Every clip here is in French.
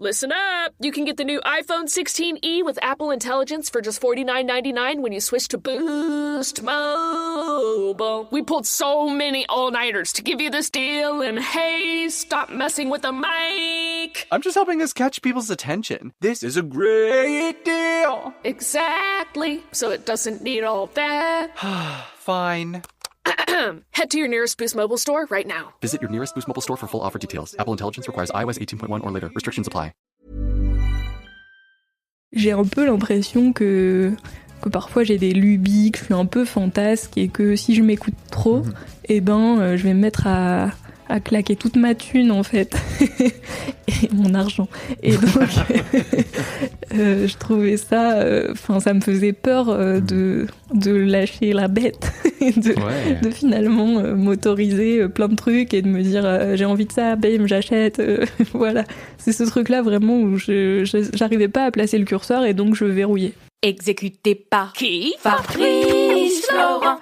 Listen up! You can get the new iPhone 16e with Apple Intelligence for just $49.99 when you switch to Boost Mobile. We pulled so many all-nighters to give you this deal, and hey, stop messing with the mic! I'm just helping us catch people's attention. This is a great deal! Exactly, so it doesn't need all that. Fine. Head to your nearest Boost Mobile store right now. Visit your nearest Boost Mobile store for full offer details. Apple Intelligence requires iOS 18.1 or later. Restrictions apply. J'ai un peu l'impression que parfois j'ai des lubies, que je suis un peu fantasque et que si je m'écoute trop, je vais me mettre à claquer toute ma thune en fait et mon argent. Et donc je trouvais ça, ça me faisait peur de lâcher la bête et de finalement m'autoriser plein de trucs et de me dire j'ai envie de ça, bam, j'achète. Voilà, c'est ce truc-là vraiment où j'arrivais pas à placer le curseur et donc je verrouillais. Exécuté par Qui? Fabrice Florent.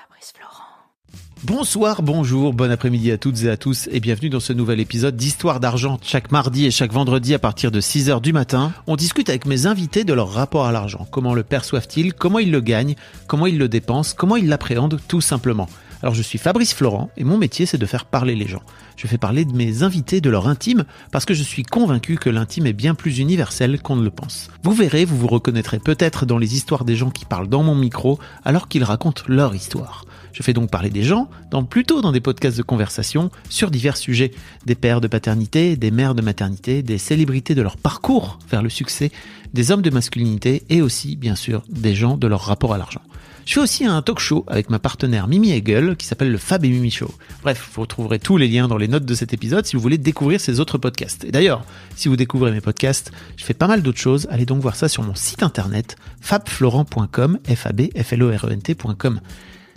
Bonsoir, bonjour, bon après-midi à toutes et à tous et bienvenue dans ce nouvel épisode d'Histoire d'argent. Chaque mardi et chaque vendredi à partir de 6h du matin, on discute avec mes invités de leur rapport à l'argent. Comment le perçoivent-ils, comment ils le gagnent, comment ils le dépensent, comment ils l'appréhendent tout simplement. Alors je suis Fabrice Florent et mon métier c'est de faire parler les gens. Je fais parler de mes invités de leur intime parce que je suis convaincu que l'intime est bien plus universel qu'on ne le pense. Vous verrez, vous vous reconnaîtrez peut-être dans les histoires des gens qui parlent dans mon micro alors qu'ils racontent leur histoire. Je fais donc parler des gens, plutôt dans des podcasts de conversation sur divers sujets. Des pères de paternité, des mères de maternité, des célébrités de leur parcours vers le succès, des hommes de masculinité et aussi, bien sûr, des gens de leur rapport à l'argent. Je fais aussi un talk show avec ma partenaire Mimi Hegel qui s'appelle le Fab et Mimi Show. Bref, vous retrouverez tous les liens dans les notes de cet épisode si vous voulez découvrir ces autres podcasts. Et d'ailleurs, si vous découvrez mes podcasts, je fais pas mal d'autres choses. Allez donc voir ça sur mon site internet fabflorent.com, fabflorent.com.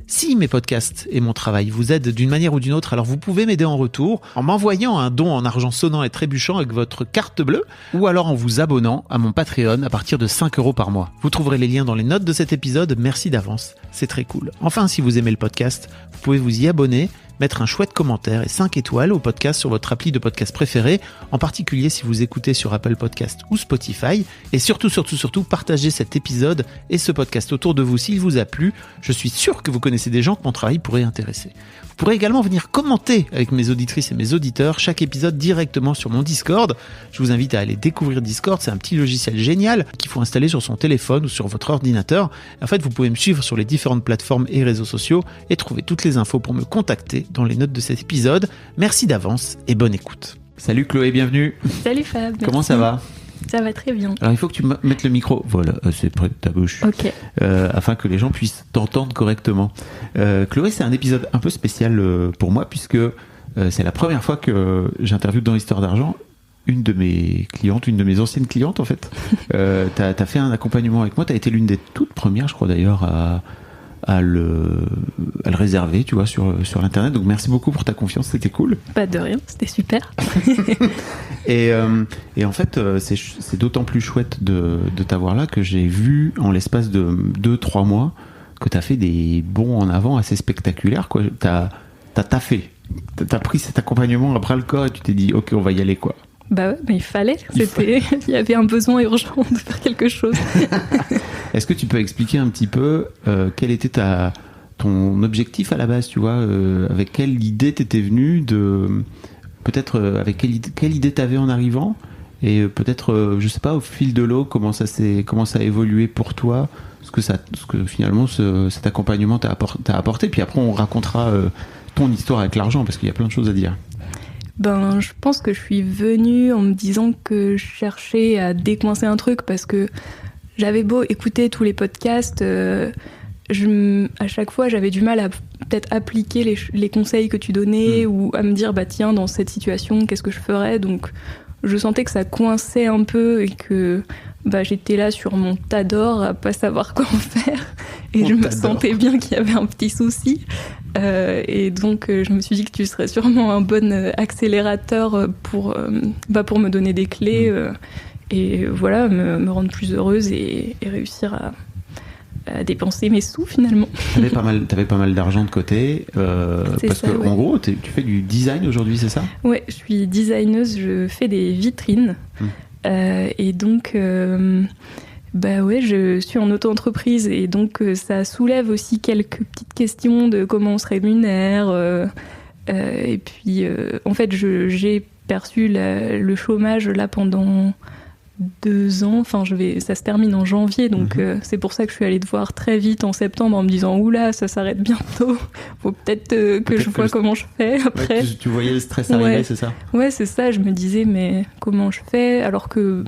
Si mes podcasts et mon travail vous aident d'une manière ou d'une autre, alors vous pouvez m'aider en retour en m'envoyant un don en argent sonnant et trébuchant avec votre carte bleue ou alors en vous abonnant à mon Patreon à partir de 5€ par mois. Vous trouverez les liens dans les notes de cet épisode, merci d'avance, c'est très cool. Enfin, si vous aimez le podcast, vous pouvez vous y abonner, mettre un chouette commentaire et 5 étoiles au podcast sur votre appli de podcast préféré, en particulier si vous écoutez sur Apple Podcast ou Spotify. Et surtout, partagez cet épisode et ce podcast autour de vous s'il vous a plu. Je suis sûr que vous connaissez des gens que mon travail pourrait intéresser. Vous pourrez également venir commenter avec mes auditrices et mes auditeurs chaque épisode directement sur mon Discord. Je vous invite à aller découvrir Discord, c'est un petit logiciel génial qu'il faut installer sur son téléphone ou sur votre ordinateur. En fait, vous pouvez me suivre sur les différentes plateformes et réseaux sociaux et trouver toutes les infos pour me contacter dans les notes de cet épisode. Merci d'avance et bonne écoute. Salut Chloé, bienvenue. Salut Fab. Comment ça va ? Ça va très bien. Alors il faut que tu mettes le micro, voilà, c'est près de ta bouche, ok, afin que les gens puissent t'entendre correctement. Chloé, c'est un épisode un peu spécial pour moi puisque c'est la première fois que j'interviewe dans l'Histoire d'argent une de mes clientes, une de mes anciennes clientes en fait. T'as fait un accompagnement avec moi, t'as été l'une des toutes premières, je crois d'ailleurs, à le réserver, tu vois, sur l'internet. Donc merci beaucoup pour ta confiance, c'était cool. Pas de rien, c'était super. Et en fait, c'est d'autant plus chouette de t'avoir là que j'ai vu en l'espace de 2-3 mois que t'as fait des bonds en avant assez spectaculaires, quoi. T'as taffé. T'as pris cet accompagnement à bras le corps et tu t'es dit ok, on va y aller, quoi. Bah ouais, mais il fallait. Il y avait un besoin urgent de faire quelque chose. Est-ce que tu peux expliquer un petit peu quel était ton objectif à la base, tu vois, avec quelle idée t'étais venu, peut-être avec quelle idée t'avais en arrivant, et peut-être, je sais pas, au fil de l'eau, comment ça a évolué pour toi, ce que finalement cet accompagnement t'a apporté, puis après on racontera ton histoire avec l'argent, parce qu'il y a plein de choses à dire. Je pense que je suis venue en me disant que je cherchais à décoincer un truc parce que j'avais beau écouter tous les podcasts, à chaque fois j'avais du mal à peut-être appliquer les conseils que tu donnais ou à me dire tiens, dans cette situation qu'est-ce que je ferais. Donc je sentais que ça coinçait un peu et que j'étais là sur mon tas d'or à pas savoir quoi en faire et je me sentais bien qu'il y avait un petit souci. Et donc je me suis dit que tu serais sûrement un bon accélérateur pour me donner des clés et voilà, me rendre plus heureuse et réussir à dépenser mes sous finalement. T'avais pas mal d'argent de côté parce ça, que ouais. En gros tu fais du design aujourd'hui, c'est ça ? Ouais, je suis designeuse, je fais des vitrines Et donc, bah ouais, je suis en auto-entreprise et donc ça soulève aussi quelques petites questions de comment on se rémunère. Et puis, en fait, j'ai perçu le chômage là pendant 2 ans. Enfin, ça se termine en janvier, donc c'est pour ça que je suis allée te voir très vite en septembre en me disant oula, ça s'arrête bientôt. Faut peut-être que je vois comment je fais après. Ouais, tu voyais le stress arriver, c'est ça? Ouais, c'est ça. Je me disais mais comment je fais alors que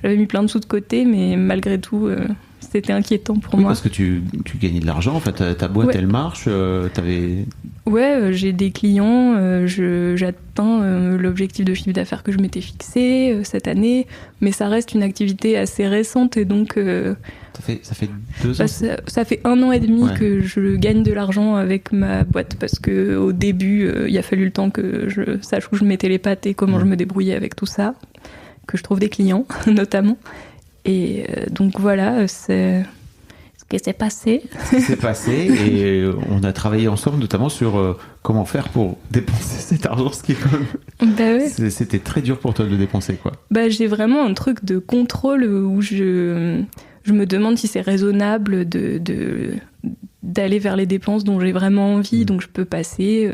j'avais mis plein de sous de côté, mais malgré tout, c'était inquiétant pour moi. Parce que tu gagnais de l'argent, en fait, ta boîte elle marche, Ouais, j'ai des clients, j'atteins l'objectif de chiffre d'affaires que je m'étais fixé cette année, mais ça reste une activité assez récente et donc... Ça fait 2 ans ça fait 1 an et demi que je gagne de l'argent avec ma boîte parce qu'au début, il a fallu le temps que je sache où je mettais les pattes et comment je me débrouillais avec tout ça, que je trouve des clients notamment. Et donc voilà, c'est ce qui s'est passé. C'est passé et on a travaillé ensemble notamment sur comment faire pour dépenser cet argent, ce qui est quand même... Bah ouais. C'était très dur pour toi de le dépenser, quoi. Bah j'ai vraiment un truc de contrôle où je me demande si c'est raisonnable d'aller vers les dépenses dont j'ai vraiment envie. Donc je peux passer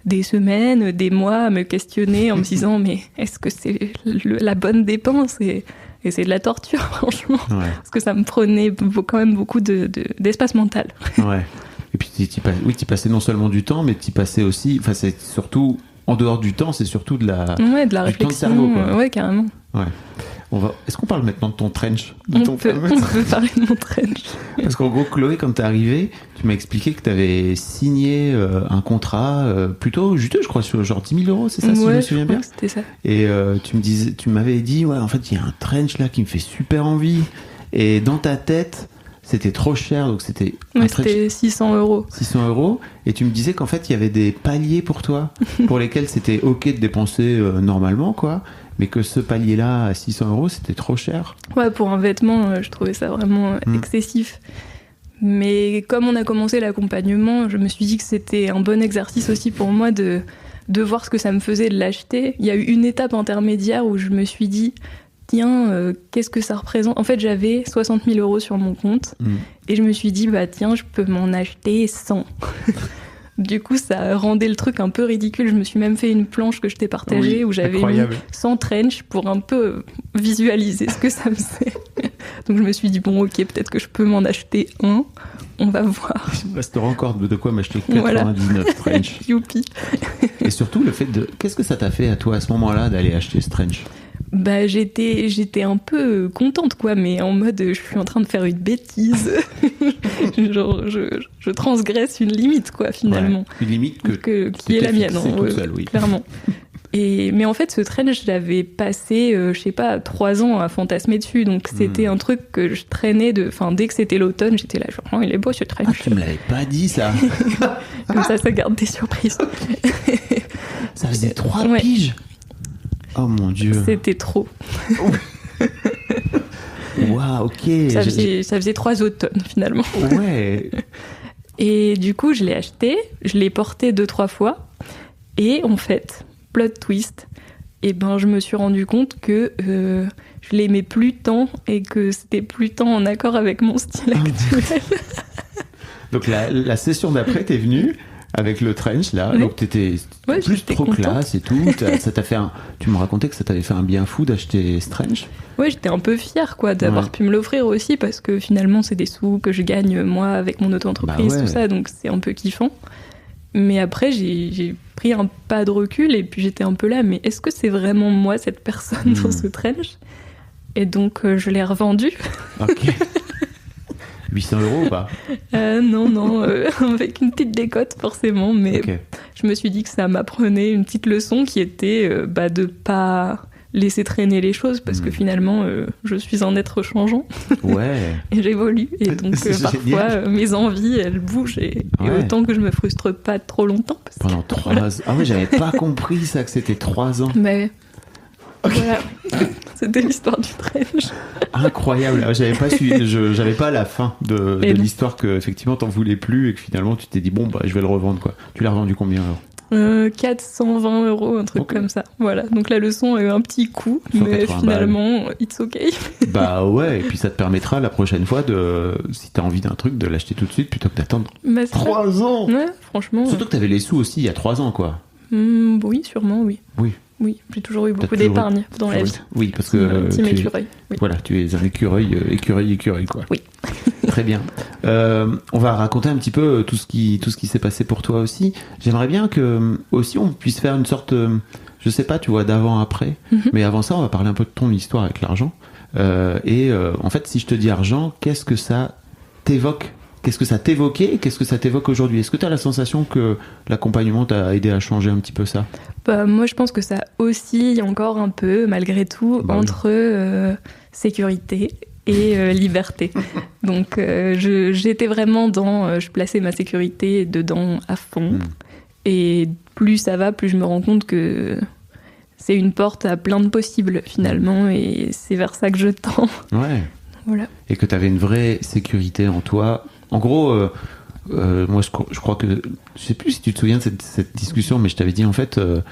des semaines, des mois à me questionner en me disant mais est-ce que c'est la bonne dépense et c'est de la torture, franchement. Ouais. Parce que ça me prenait quand même beaucoup d'espace mental. Ouais. Et puis, tu passais non seulement du temps, mais tu passais aussi... Enfin, c'est surtout... En dehors du temps, c'est surtout de la réflexion. Du cerveau, quoi. Ouais, carrément. Ouais. Est-ce qu'on parle maintenant de ton trench? On peut parler de mon trench. Parce qu'en gros, Chloé, quand t'es arrivée, tu m'as expliqué que t'avais signé un contrat plutôt juteux, je crois, sur genre 10 000 euros, c'est ça, si je me souviens bien? C'était ça. Et tu m'avais dit, ouais, en fait, il y a un trench là qui me fait super envie. Et dans ta tête, c'était trop cher, donc c'était... c'était 600 euros. 600 euros. Et tu me disais qu'en fait, il y avait des paliers pour toi, pour lesquels c'était OK de dépenser normalement, quoi. Mais que ce palier-là, à 600 euros, c'était trop cher. Ouais, pour un vêtement, je trouvais ça vraiment excessif. Mais comme on a commencé l'accompagnement, je me suis dit que c'était un bon exercice aussi pour moi de voir ce que ça me faisait de l'acheter. Il y a eu une étape intermédiaire où je me suis dit, tiens, qu'est-ce que ça représente ? En fait, j'avais 60 000 euros sur mon compte et je me suis dit, bah tiens, je peux m'en acheter 100. Du coup, ça rendait le truc un peu ridicule. Je me suis même fait une planche que je t'ai partagée où j'avais mis 100 trench pour un peu visualiser ce que ça faisait. Donc je me suis dit, bon, ok, peut-être que je peux m'en acheter un. On va voir. Il me restera encore de quoi m'acheter 99 trench. Youpi. Et surtout, le fait de... Qu'est-ce que ça t'a fait à toi à ce moment-là d'aller acheter ce trench ? Bah j'étais un peu contente quoi, mais en mode je suis en train de faire une bêtise. Genre je transgresse une limite quoi finalement. Ouais, une limite qui est la mienne, toute seule, oui. Clairement. Mais en fait ce trench j'avais passé je sais pas 3 ans à fantasmer dessus, donc c'était un truc que je traînais dès que c'était l'automne j'étais là genre oh, il est beau ce trench. Ah, tu me l'avais pas dit ça. Comme ça garde des surprises. Ça faisait 3 piges. Oh mon Dieu. C'était trop. Waouh, ok. Ça faisait 3 automnes finalement. Ouais. Et du coup, je l'ai acheté, je l'ai porté 2-3 fois. Et en fait, plot twist, je me suis rendu compte que je l'aimais plus tant et que c'était plus tant en accord avec mon style actuel. Donc la session d'après, t'es venue avec le trench là, donc t'étais plus trop contente. Classe et tout. Ça t'a fait tu me racontais que ça t'avait fait un bien fou d'acheter ce trench. Ouais, j'étais un peu fière quoi d'avoir pu me l'offrir aussi parce que finalement c'est des sous que je gagne moi avec mon auto-entreprise, tout ça, donc c'est un peu kiffant. Mais après j'ai pris un pas de recul et puis j'étais un peu là, mais est-ce que c'est vraiment moi cette personne dans ce trench ? Et donc je l'ai revendu. Ok. 800 euros ou pas ? Non, avec une petite décote forcément, mais je me suis dit que ça m'apprenait une petite leçon qui était de pas laisser traîner les choses parce que finalement je suis un être changeant. Ouais. Et j'évolue et donc parfois mes envies elles bougent et autant que je me frustre pas trop longtemps. Pendant 3 ans. Ah ouais, j'avais pas compris ça, que c'était 3 ans. Mais voilà, c'était l'histoire du trench. Incroyable, j'avais pas la fin de l'histoire que effectivement t'en voulais plus et que finalement tu t'es dit bon je vais le revendre quoi. Tu l'as revendu combien alors ? 420 €, un truc comme ça. Voilà, donc la leçon a eu un petit coup, mais finalement, it's okay. Bah ouais, et puis ça te permettra la prochaine fois, si t'as envie d'un truc, de l'acheter tout de suite plutôt que d'attendre 3 ans. Ouais, franchement. Surtout que t'avais les sous aussi il y a 3 ans, quoi. Oui, sûrement, oui. Oui, j'ai toujours eu beaucoup d'épargne dans la vie. Oui, parce que Team écureuil. Oui. Voilà, tu es un écureuil, quoi. Oui. Très bien. On va raconter un petit peu tout ce qui s'est passé pour toi aussi. J'aimerais bien que aussi on puisse faire une sorte, je sais pas, tu vois, d'avant-après. Mais avant ça, on va parler un peu de ton histoire avec l'argent. En fait, si je te dis argent, qu'est-ce que ça t'évoque ? Qu'est-ce que ça t'évoquait et qu'est-ce que ça t'évoque aujourd'hui ? Est-ce que tu as la sensation que l'accompagnement t'a aidé à changer un petit peu ça ? Moi, je pense que ça oscille encore un peu, malgré tout, entre sécurité et liberté. Donc, j'étais vraiment je plaçais ma sécurité dedans à fond. Et plus ça va, plus je me rends compte que c'est une porte à plein de possibles, finalement, et c'est vers ça que je tends. Ouais. Voilà. Et que tu avais une vraie sécurité en toi. En gros, moi je crois que, je sais plus si tu te souviens de cette discussion, mais je t'avais dit en fait, en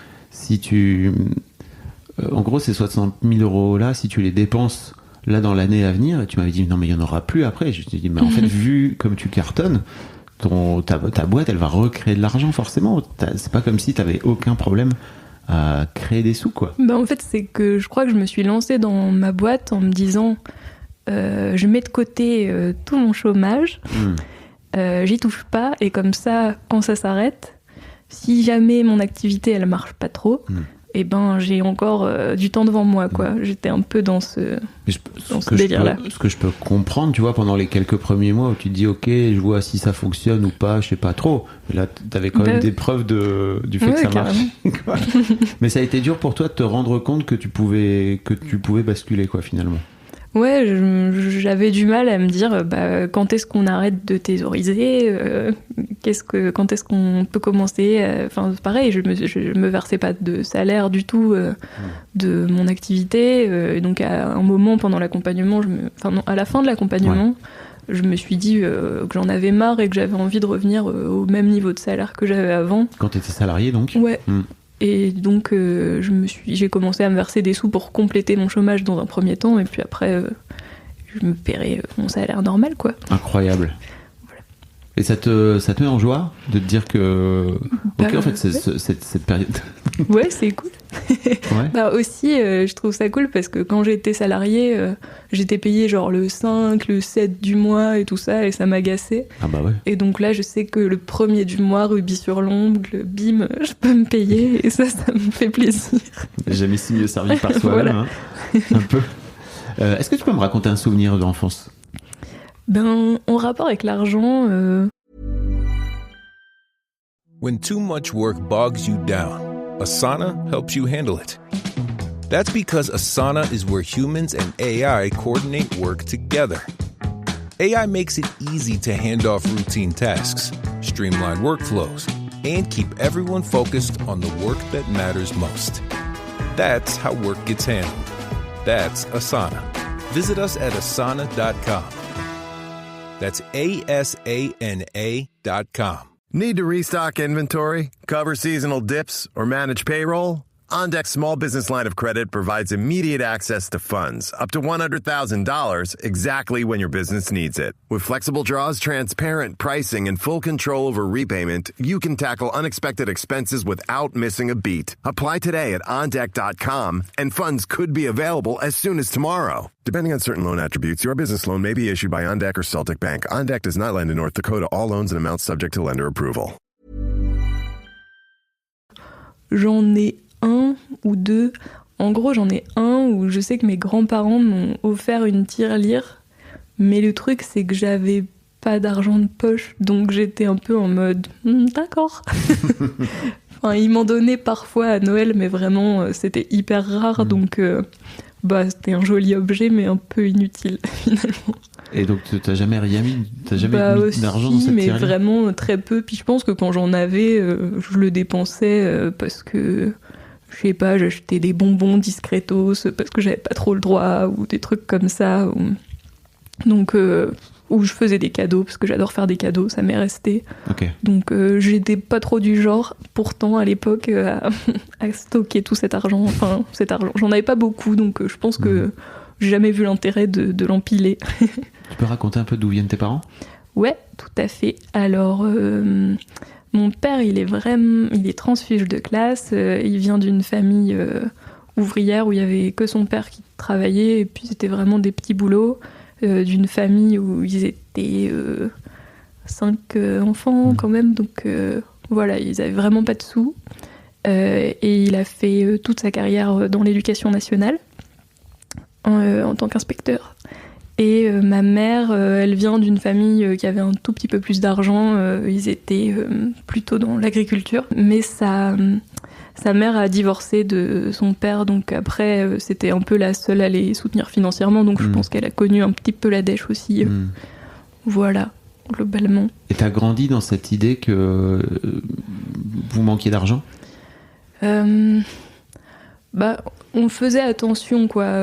gros ces 60 000 € là, si tu les dépenses là dans l'année à venir, et tu m'avais dit non mais il y en aura plus après. Je t'ai dit mais en fait vu comme tu cartonnes, ta boîte elle va recréer de l'argent forcément. C'est pas comme si t'avais aucun problème à créer des sous, quoi. En fait c'est que je crois que je me suis lancée dans ma boîte en me disant je mets de côté tout mon chômage, j'y touche pas, et comme ça, quand ça s'arrête, si jamais mon activité elle marche pas trop, j'ai encore du temps devant moi, quoi. J'étais un peu dans ce délire-là. Ce que je peux comprendre, tu vois, pendant les quelques premiers mois où tu te dis ok, je vois si ça fonctionne ou pas, je sais pas trop. Mais là, t'avais quand même des preuves du fait que ça marche. Mais ça a été dur pour toi de te rendre compte que tu pouvais basculer, quoi, finalement. Ouais, j'avais du mal à me dire quand est-ce qu'on arrête de thésauriser, quand est-ce qu'on peut commencer. Pareil, je me versais pas de salaire du tout de mon activité. Donc à un moment pendant l'accompagnement, à la fin de l'accompagnement, je me suis dit que j'en avais marre et que j'avais envie de revenir au même niveau de salaire que j'avais avant. Quand t'étais salarié, donc ? Ouais. Et donc, j'ai commencé à me verser des sous pour compléter mon chômage dans un premier temps, et puis après, je me paierais mon salaire normal, quoi. Incroyable. Voilà. Et ça te met en joie de te dire que, en fait, cette période. Ouais, c'est cool. Aussi, je trouve ça cool parce que quand j'étais salariée, j'étais payée genre le 5, le 7 du mois et tout ça, et ça m'agaçait. Ah bah ouais. Et donc là, je sais que le 1er du mois, rubis sur l'ongle, bim, je peux me payer, et ça me fait plaisir. Jamais si mieux servi par soi-même, voilà. Un peu. Est-ce que tu peux me raconter un souvenir d'enfance ? En rapport avec l'argent... When too much work bogs you down, Asana helps you handle it. That's because Asana is where humans and AI coordinate work together. AI makes it easy to hand off routine tasks, streamline workflows, and keep everyone focused on the work that matters most. That's how work gets handled. That's Asana. Visit us at asana.com. That's ASANA.com. Need to restock inventory, cover seasonal dips, or manage payroll? OnDeck Small Business Line of Credit provides immediate access to funds, up to $100,000, exactly when your business needs it. With flexible draws, transparent pricing, and full control over repayment, you can tackle unexpected expenses without missing a beat. Apply today at OnDeck.com, and funds could be available as soon as tomorrow. Depending on certain loan attributes, your business loan may be issued by OnDeck or Celtic Bank. OnDeck does not lend in North Dakota. All loans and amounts subject to lender approval. J'en ai un ou deux. En gros, j'en ai un où je sais que mes grands-parents m'ont offert une tirelire, mais le truc, c'est que j'avais pas d'argent de poche, donc j'étais un peu en mode d'accord. Ils m'en donnaient parfois à Noël, mais vraiment, c'était hyper rare, donc c'était un joli objet, mais un peu inutile, finalement. Et donc, t'as jamais rien mis, mis d'argent dans cette tirelire ? Mais vraiment très peu. Puis je pense que quand j'en avais, je le dépensais parce que, je sais pas, j'achetais des bonbons discretos parce que j'avais pas trop le droit, ou des trucs comme ça. Donc, où je faisais des cadeaux, parce que j'adore faire des cadeaux, ça m'est resté. Ok. Donc j'étais pas trop du genre, pourtant à l'époque, à stocker tout cet argent. J'en avais pas beaucoup, donc je pense que j'ai jamais vu l'intérêt de l'empiler. Tu peux raconter un peu d'où viennent tes parents ? Ouais, tout à fait. Alors, mon père, il est transfuge de classe. Il vient d'une famille ouvrière où il y avait que son père qui travaillait, et puis c'était vraiment des petits boulots. D'une famille où ils étaient 5 enfants quand même, donc voilà, ils avaient vraiment pas de sous. Et il a fait toute sa carrière dans l'éducation nationale en tant qu'inspecteur. Et ma mère, elle vient d'une famille qui avait un tout petit peu plus d'argent. Ils étaient plutôt dans l'agriculture. Mais sa mère a divorcé de son père, donc après, c'était un peu la seule à les soutenir financièrement. Donc je pense qu'elle a connu un petit peu la dèche aussi. Voilà, globalement. Et t'as grandi dans cette idée que vous manquiez d'argent ? On faisait attention, quoi.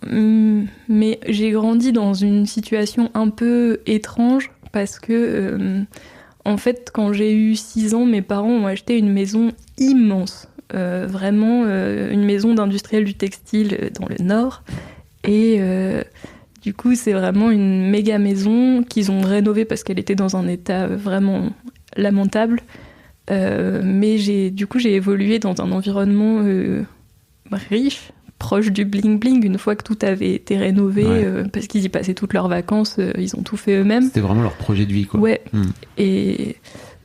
Mais j'ai grandi dans une situation un peu étrange parce que, en fait, quand j'ai eu 6 ans, mes parents ont acheté une maison immense. Vraiment une maison d'industriel du textile dans le Nord. Et du coup, c'est vraiment une méga maison qu'ils ont rénovée parce qu'elle était dans un état vraiment lamentable. Mais j'ai évolué dans un environnement riche, proche du bling-bling, une fois que tout avait été rénové, parce qu'ils y passaient toutes leurs vacances, ils ont tout fait eux-mêmes. C'était vraiment leur projet de vie, quoi. Ouais, et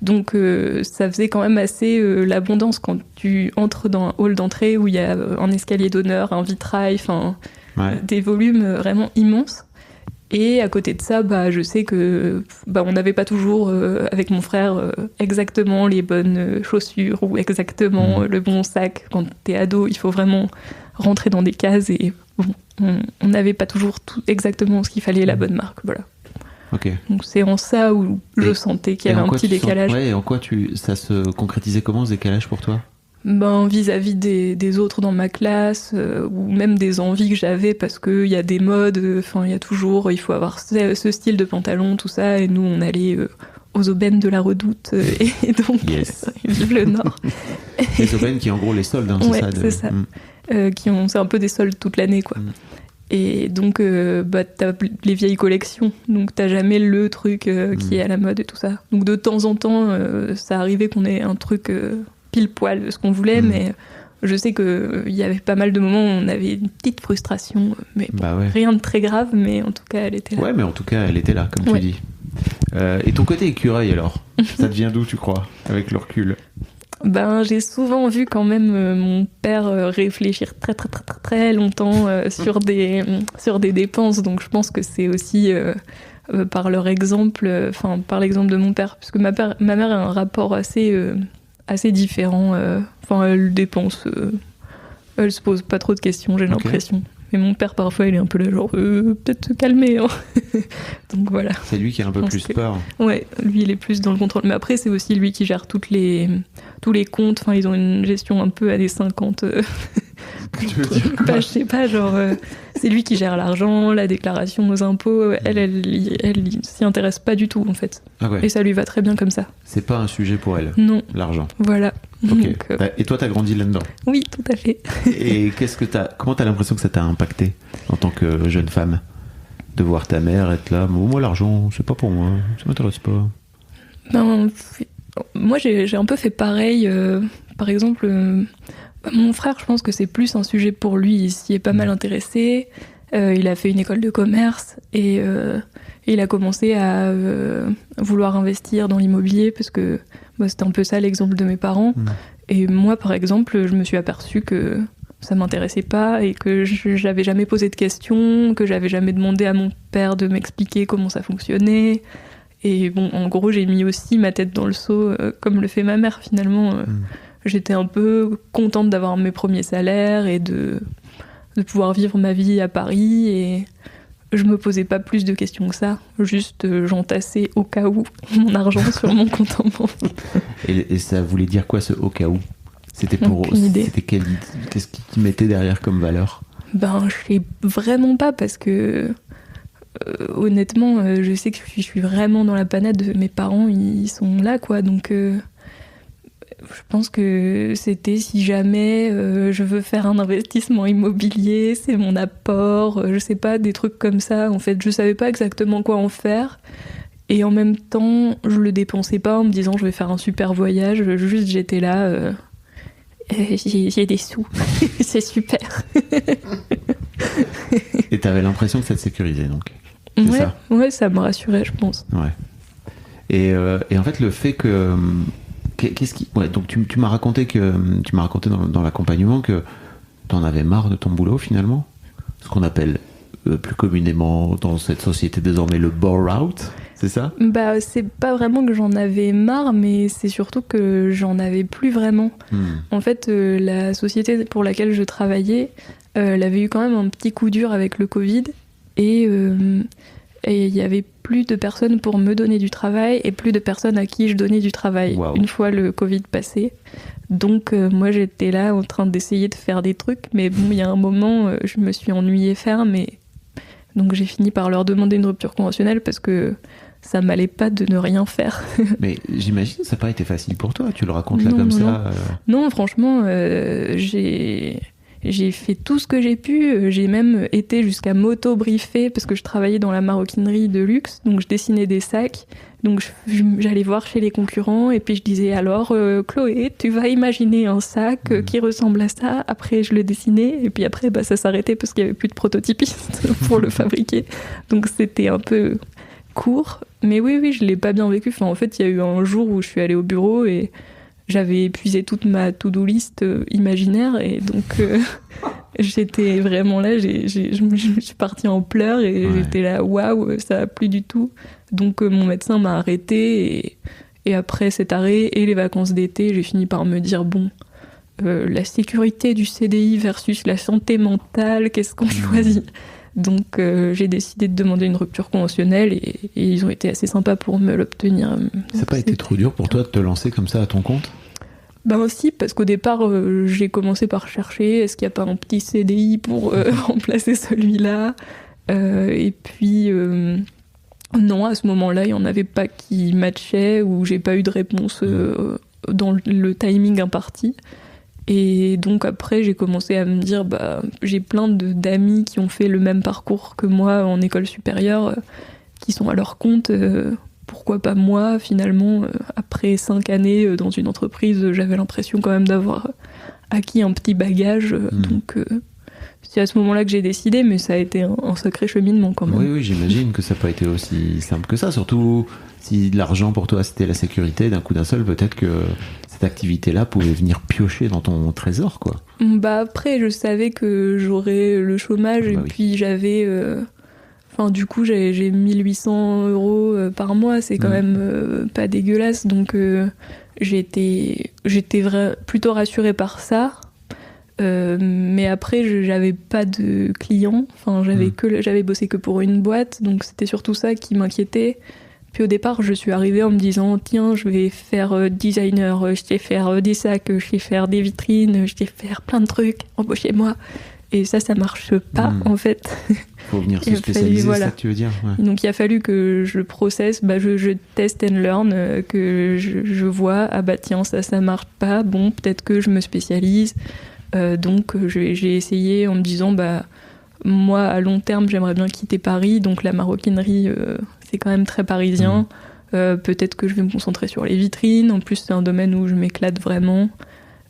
donc ça faisait quand même assez l'abondance quand tu entres dans un hall d'entrée où il y a un escalier d'honneur, un vitrail, des volumes vraiment immenses. Et à côté de ça, je sais que on n'avait pas toujours, avec mon frère, exactement les bonnes chaussures ou exactement le bon sac. Quand t'es ado, il faut vraiment rentrer dans des cases et on n'avait pas toujours tout exactement ce qu'il fallait, la bonne marque. Voilà. Okay. Donc c'est en ça où je sentais qu'il y avait un petit décalage. Et en quoi ça se concrétisait comment, ce décalage pour toi ? Vis-à-vis des autres dans ma classe, ou même des envies que j'avais, parce qu'il y a des modes, il y a toujours, il faut avoir ce style de pantalon, tout ça, et nous on allait aux aubaines de la Redoute, et donc vive le Nord. Les aubaines qui en gros les soldes, c'est ça. C'est ça. C'est un peu des soldes toute l'année, quoi. Et donc t'as les vieilles collections, donc t'as jamais le truc qui est à la mode et tout ça. Donc de temps en temps, ça arrivait qu'on ait un truc pile poil ce qu'on voulait, mais je sais qu'il y avait pas mal de moments où on avait une petite frustration, mais rien de très grave, mais en tout cas elle était là. Ouais, mais en tout cas elle était là, comme tu dis. Et ton côté écureuil alors, ça te vient d'où, tu crois, avec le recul ? J'ai souvent vu quand même mon père réfléchir très très très très très longtemps sur des dépenses, donc je pense que c'est aussi par leur exemple, par l'exemple de mon père, parce que ma mère a un rapport assez différent. Elle dépense, elle se pose pas trop de questions, j'ai l'impression. Mais mon père, parfois, il est un peu là, genre, peut-être se calmer. Hein. Donc voilà. C'est lui qui a un peu plus peur. Ouais, lui, il est plus dans le contrôle. Mais après, c'est aussi lui qui gère tous les comptes. Ils ont une gestion un peu années 50. Tu veux dire quoi ? Je sais pas, genre, c'est lui qui gère l'argent, la déclaration aux impôts. Elle s'y intéresse pas du tout, en fait. Ah ouais. Et ça lui va très bien comme ça. C'est pas un sujet pour elle, non. L'argent. Voilà. Ok. Donc, et toi, t'as grandi là-dedans ? Oui, tout à fait. Et comment t'as l'impression que ça t'a impacté en tant que jeune femme, de voir ta mère être là ? Moi, l'argent, c'est pas pour moi, ça m'intéresse pas. Moi, j'ai un peu fait pareil. Par exemple, mon frère, je pense que c'est plus un sujet pour lui. Il s'y est pas mal intéressé. Il a fait une école de commerce et il a commencé à vouloir investir dans l'immobilier parce que c'était un peu ça l'exemple de mes parents. Et moi, par exemple, je me suis aperçue que ça m'intéressait pas et que j'avais jamais posé de questions, que j'avais jamais demandé à mon père de m'expliquer comment ça fonctionnait. Et en gros, j'ai mis aussi ma tête dans le seau, comme le fait ma mère, finalement. J'étais un peu contente d'avoir mes premiers salaires et de pouvoir vivre ma vie à Paris. Et je me posais pas plus de questions que ça. Juste, j'entassais au cas où mon argent sur mon compte en banque. Et ça voulait dire quoi, ce au cas où ? C'était qu'est-ce qui te mettait derrière comme valeur ? Je sais vraiment pas, parce que honnêtement, je sais que je suis vraiment dans la panade. Mes parents, ils sont là, quoi. Donc, je pense que c'était si jamais je veux faire un investissement immobilier, c'est mon apport, je sais pas, des trucs comme ça. En fait, je savais pas exactement quoi en faire. Et en même temps, je le dépensais pas en me disant je vais faire un super voyage. Juste, j'étais là, j'ai des sous, c'est super. Et t'avais l'impression que ça te sécurisait, donc. C'est ça. Ouais, ça me rassurait, je pense. Ouais. Et en fait, le fait que... Qu'est-ce qui... Ouais, donc tu m'as raconté dans l'accompagnement que t'en avais marre de ton boulot, finalement. Ce qu'on appelle plus communément dans cette société désormais le bore-out. C'est ça ? Bah, c'est pas vraiment que j'en avais marre, mais c'est surtout que j'en avais plus vraiment. En fait, la société pour laquelle je travaillais, elle avait eu quand même un petit coup dur avec le Covid, et il y avait plus de personnes pour me donner du travail et plus de personnes à qui je donnais du travail. Wow. Une fois le Covid passé. Donc moi j'étais là en train d'essayer de faire des trucs, mais bon, il y a un moment je me suis ennuyée ferme, et donc j'ai fini par leur demander une rupture conventionnelle parce que ça m'allait pas de ne rien faire. Mais j'imagine que ça n'a pas été facile pour toi, tu le racontes là comme non. ça. Non, franchement, j'ai fait tout ce que j'ai pu. J'ai même été jusqu'à m'auto-briefer parce que je travaillais dans la maroquinerie de luxe, donc je dessinais des sacs. Donc j'allais voir chez les concurrents et puis je disais alors Chloé, tu vas imaginer un sac qui ressemble à ça. Après je le dessinais et puis après ça s'arrêtait parce qu'il n'y avait plus de prototypistes pour le fabriquer. Donc c'était un peu court. Mais oui, je l'ai pas bien vécu. Enfin, en fait, il y a eu un jour où je suis allée au bureau et j'avais épuisé toute ma to-do list imaginaire, et donc j'étais vraiment là, je suis partie en pleurs et j'étais là, waouh, ça va plus du tout. Donc mon médecin m'a arrêtée, et après cet arrêt et les vacances d'été, j'ai fini par me dire bon, la sécurité du CDI versus la santé mentale, qu'est-ce qu'on choisit ? Donc j'ai décidé de demander une rupture conventionnelle, et ils ont été assez sympas pour me l'obtenir. Ça n'a pas été trop dur pour toi de te lancer comme ça à ton compte ? Ben aussi, parce qu'au départ, j'ai commencé par chercher est-ce qu'il n'y a pas un petit CDI pour remplacer celui-là. Et puis, non, à ce moment-là, il n'y en avait pas qui matchaient, ou j'ai pas eu de réponse dans le timing imparti. Et donc après, j'ai commencé à me dire, j'ai plein d'amis qui ont fait le même parcours que moi en école supérieure, qui sont à leur compte. Pourquoi pas moi, finalement, après 5 années dans une entreprise, j'avais l'impression quand même d'avoir acquis un petit bagage. Donc c'est à ce moment-là que j'ai décidé, mais ça a été un sacré cheminement quand même. Oui, j'imagine que ça n'a pas été aussi simple que ça. Surtout si l'argent pour toi c'était la sécurité, d'un seul, peut-être que cette activité-là pouvait venir piocher dans ton trésor, quoi. Après, je savais que j'aurais le chômage, et puis j'avais... du coup, j'ai 1800 € par mois, c'est quand même pas dégueulasse, donc j'étais plutôt rassurée par ça. Mais après, j'avais pas de clients, j'avais bossé que pour une boîte, donc c'était surtout ça qui m'inquiétait. Puis au départ, je suis arrivée en me disant tiens, je vais faire designer, je sais faire des sacs, je sais faire des vitrines, je sais faire plein de trucs, embauchez-moi. Et ça marche pas, en fait. Faut venir se spécialiser, c'est ça que tu veux dire. Ouais. Donc il a fallu que je processe, je test and learn, que je vois, tiens, ça marche pas, bon, peut-être que je me spécialise. Donc j'ai essayé en me disant, moi, à long terme, j'aimerais bien quitter Paris, donc la maroquinerie, c'est quand même très parisien. Peut-être que je vais me concentrer sur les vitrines. En plus, c'est un domaine où je m'éclate vraiment,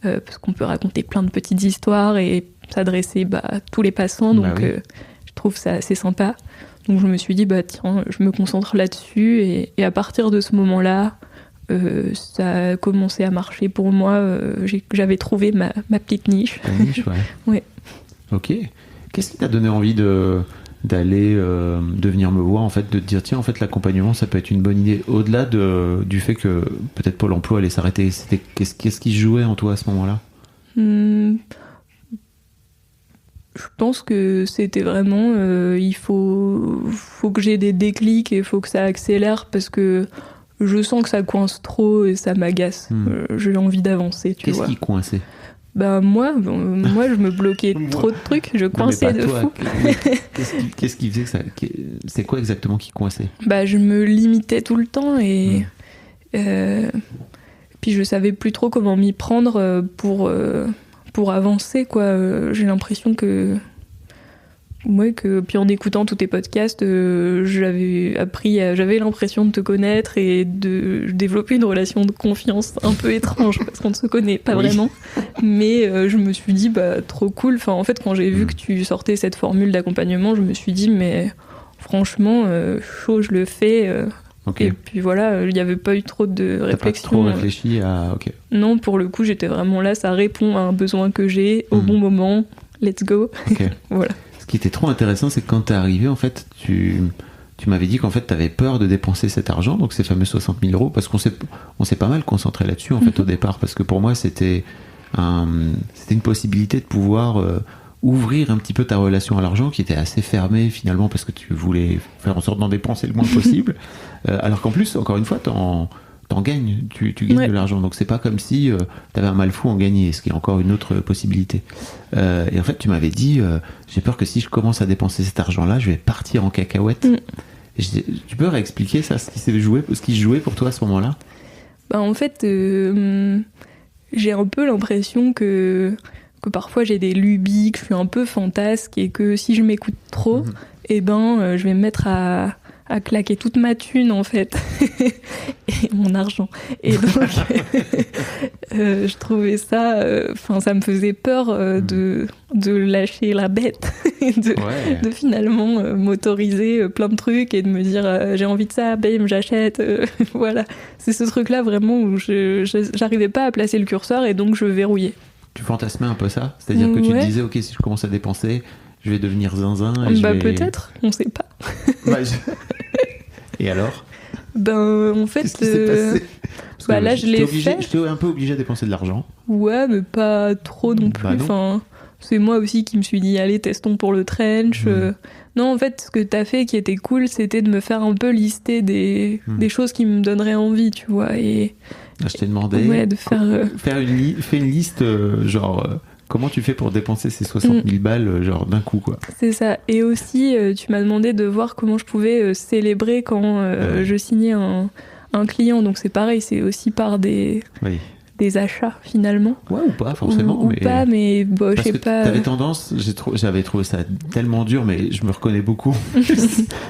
parce qu'on peut raconter plein de petites histoires et s'adresser à tous les passants, donc je trouve ça assez sympa. Donc je me suis dit, tiens, je me concentre là-dessus, et à partir de ce moment-là, ça a commencé à marcher pour moi. J'avais trouvé ma petite niche. Ta niche, ouais. Ouais. Ok. Qu'est-ce qui t'a donné envie d'aller de venir me voir, en fait, de te dire tiens, en fait, l'accompagnement, ça peut être une bonne idée, au-delà du fait que peut-être Pôle emploi allait s'arrêter? Qu'est-ce qui se jouait en toi à ce moment-là? Je pense que c'était vraiment il faut que j'ai des déclics, et il faut que ça accélère, parce que je sens que ça coince trop et ça m'agace. J'ai envie d'avancer, tu vois. Qu'est-ce qui coinçait? Moi, je me bloquais trop de trucs, je coinçais Non, mais de pas fou. toi. Qu'est-ce qui faisait que ça... C'est quoi exactement qui coinçait? Je me limitais tout le temps et puis je savais plus trop comment m'y prendre pour avancer, quoi. J'ai l'impression que puis en écoutant tous tes podcasts, j'avais l'impression de te connaître et de développer une relation de confiance un peu étrange parce qu'on ne se connaît pas vraiment. Mais je me suis dit, trop cool. Enfin, en fait, quand j'ai vu que tu sortais cette formule d'accompagnement, je me suis dit, mais franchement, chaud, je le fais. Okay. Et puis voilà, il n'y avait pas eu trop de réflexion. T'as pas trop réfléchi à... Ok. Non, pour le coup, j'étais vraiment là, ça répond à un besoin que j'ai au bon moment. Let's go. Okay. Voilà. Ce qui était trop intéressant, c'est que quand t'es arrivé, en fait, tu m'avais dit qu'en fait, t'avais peur de dépenser cet argent, donc ces fameux 60 000 euros, parce qu'on s'est pas mal concentré là-dessus, en fait, au départ, parce que pour moi, c'était une possibilité de pouvoir ouvrir un petit peu ta relation à l'argent, qui était assez fermée, finalement, parce que tu voulais faire en sorte d'en dépenser le moins possible, alors qu'en plus, encore une fois, t'en gagnes, tu gagnes de l'argent, donc c'est pas comme si t'avais un mal fou en gagner, ce qui est encore une autre possibilité. Et en fait, tu m'avais dit, j'ai peur que si je commence à dépenser cet argent-là, je vais partir en cacahuète. Tu peux réexpliquer ça, ce qui se jouait pour toi à ce moment-là? En fait, j'ai un peu l'impression que parfois j'ai des lubies, que je suis un peu fantasque et que si je m'écoute trop, je vais me mettre à claquer toute ma thune en fait et mon argent, et donc je trouvais ça ça me faisait peur de lâcher la bête et de finalement m'autoriser plein de trucs et de me dire j'ai envie de ça, bam, j'achète, voilà, c'est ce truc là vraiment où j'arrivais pas à placer le curseur et donc je verrouillais. Tu fantasmais un peu ça, c'est-à-dire que tu te disais ok, si je commence à dépenser, je vais devenir zinzin et peut-être, on sait pas. Et alors? En fait, qu'est-ce qui s'est passé? Là, je l'ai fait. J'étais un peu obligé à dépenser de l'argent. Ouais, mais pas trop non plus. Non. Enfin, c'est moi aussi qui me suis dit, allez, testons pour le trench. Non, en fait, ce que t'as fait qui était cool, c'était de me faire un peu lister des choses qui me donneraient envie, tu vois. Et je t'ai demandé de faire une liste, comment tu fais pour dépenser ces 60 000 balles, d'un coup, quoi. C'est ça. Et aussi, tu m'as demandé de voir comment je pouvais célébrer quand je signais un client. Donc c'est pareil, c'est aussi par des achats, finalement. Ouais, ou pas, forcément. Ou pas, mais je sais pas. T'avais tendance, j'avais trouvé ça tellement dur, mais je me reconnais beaucoup.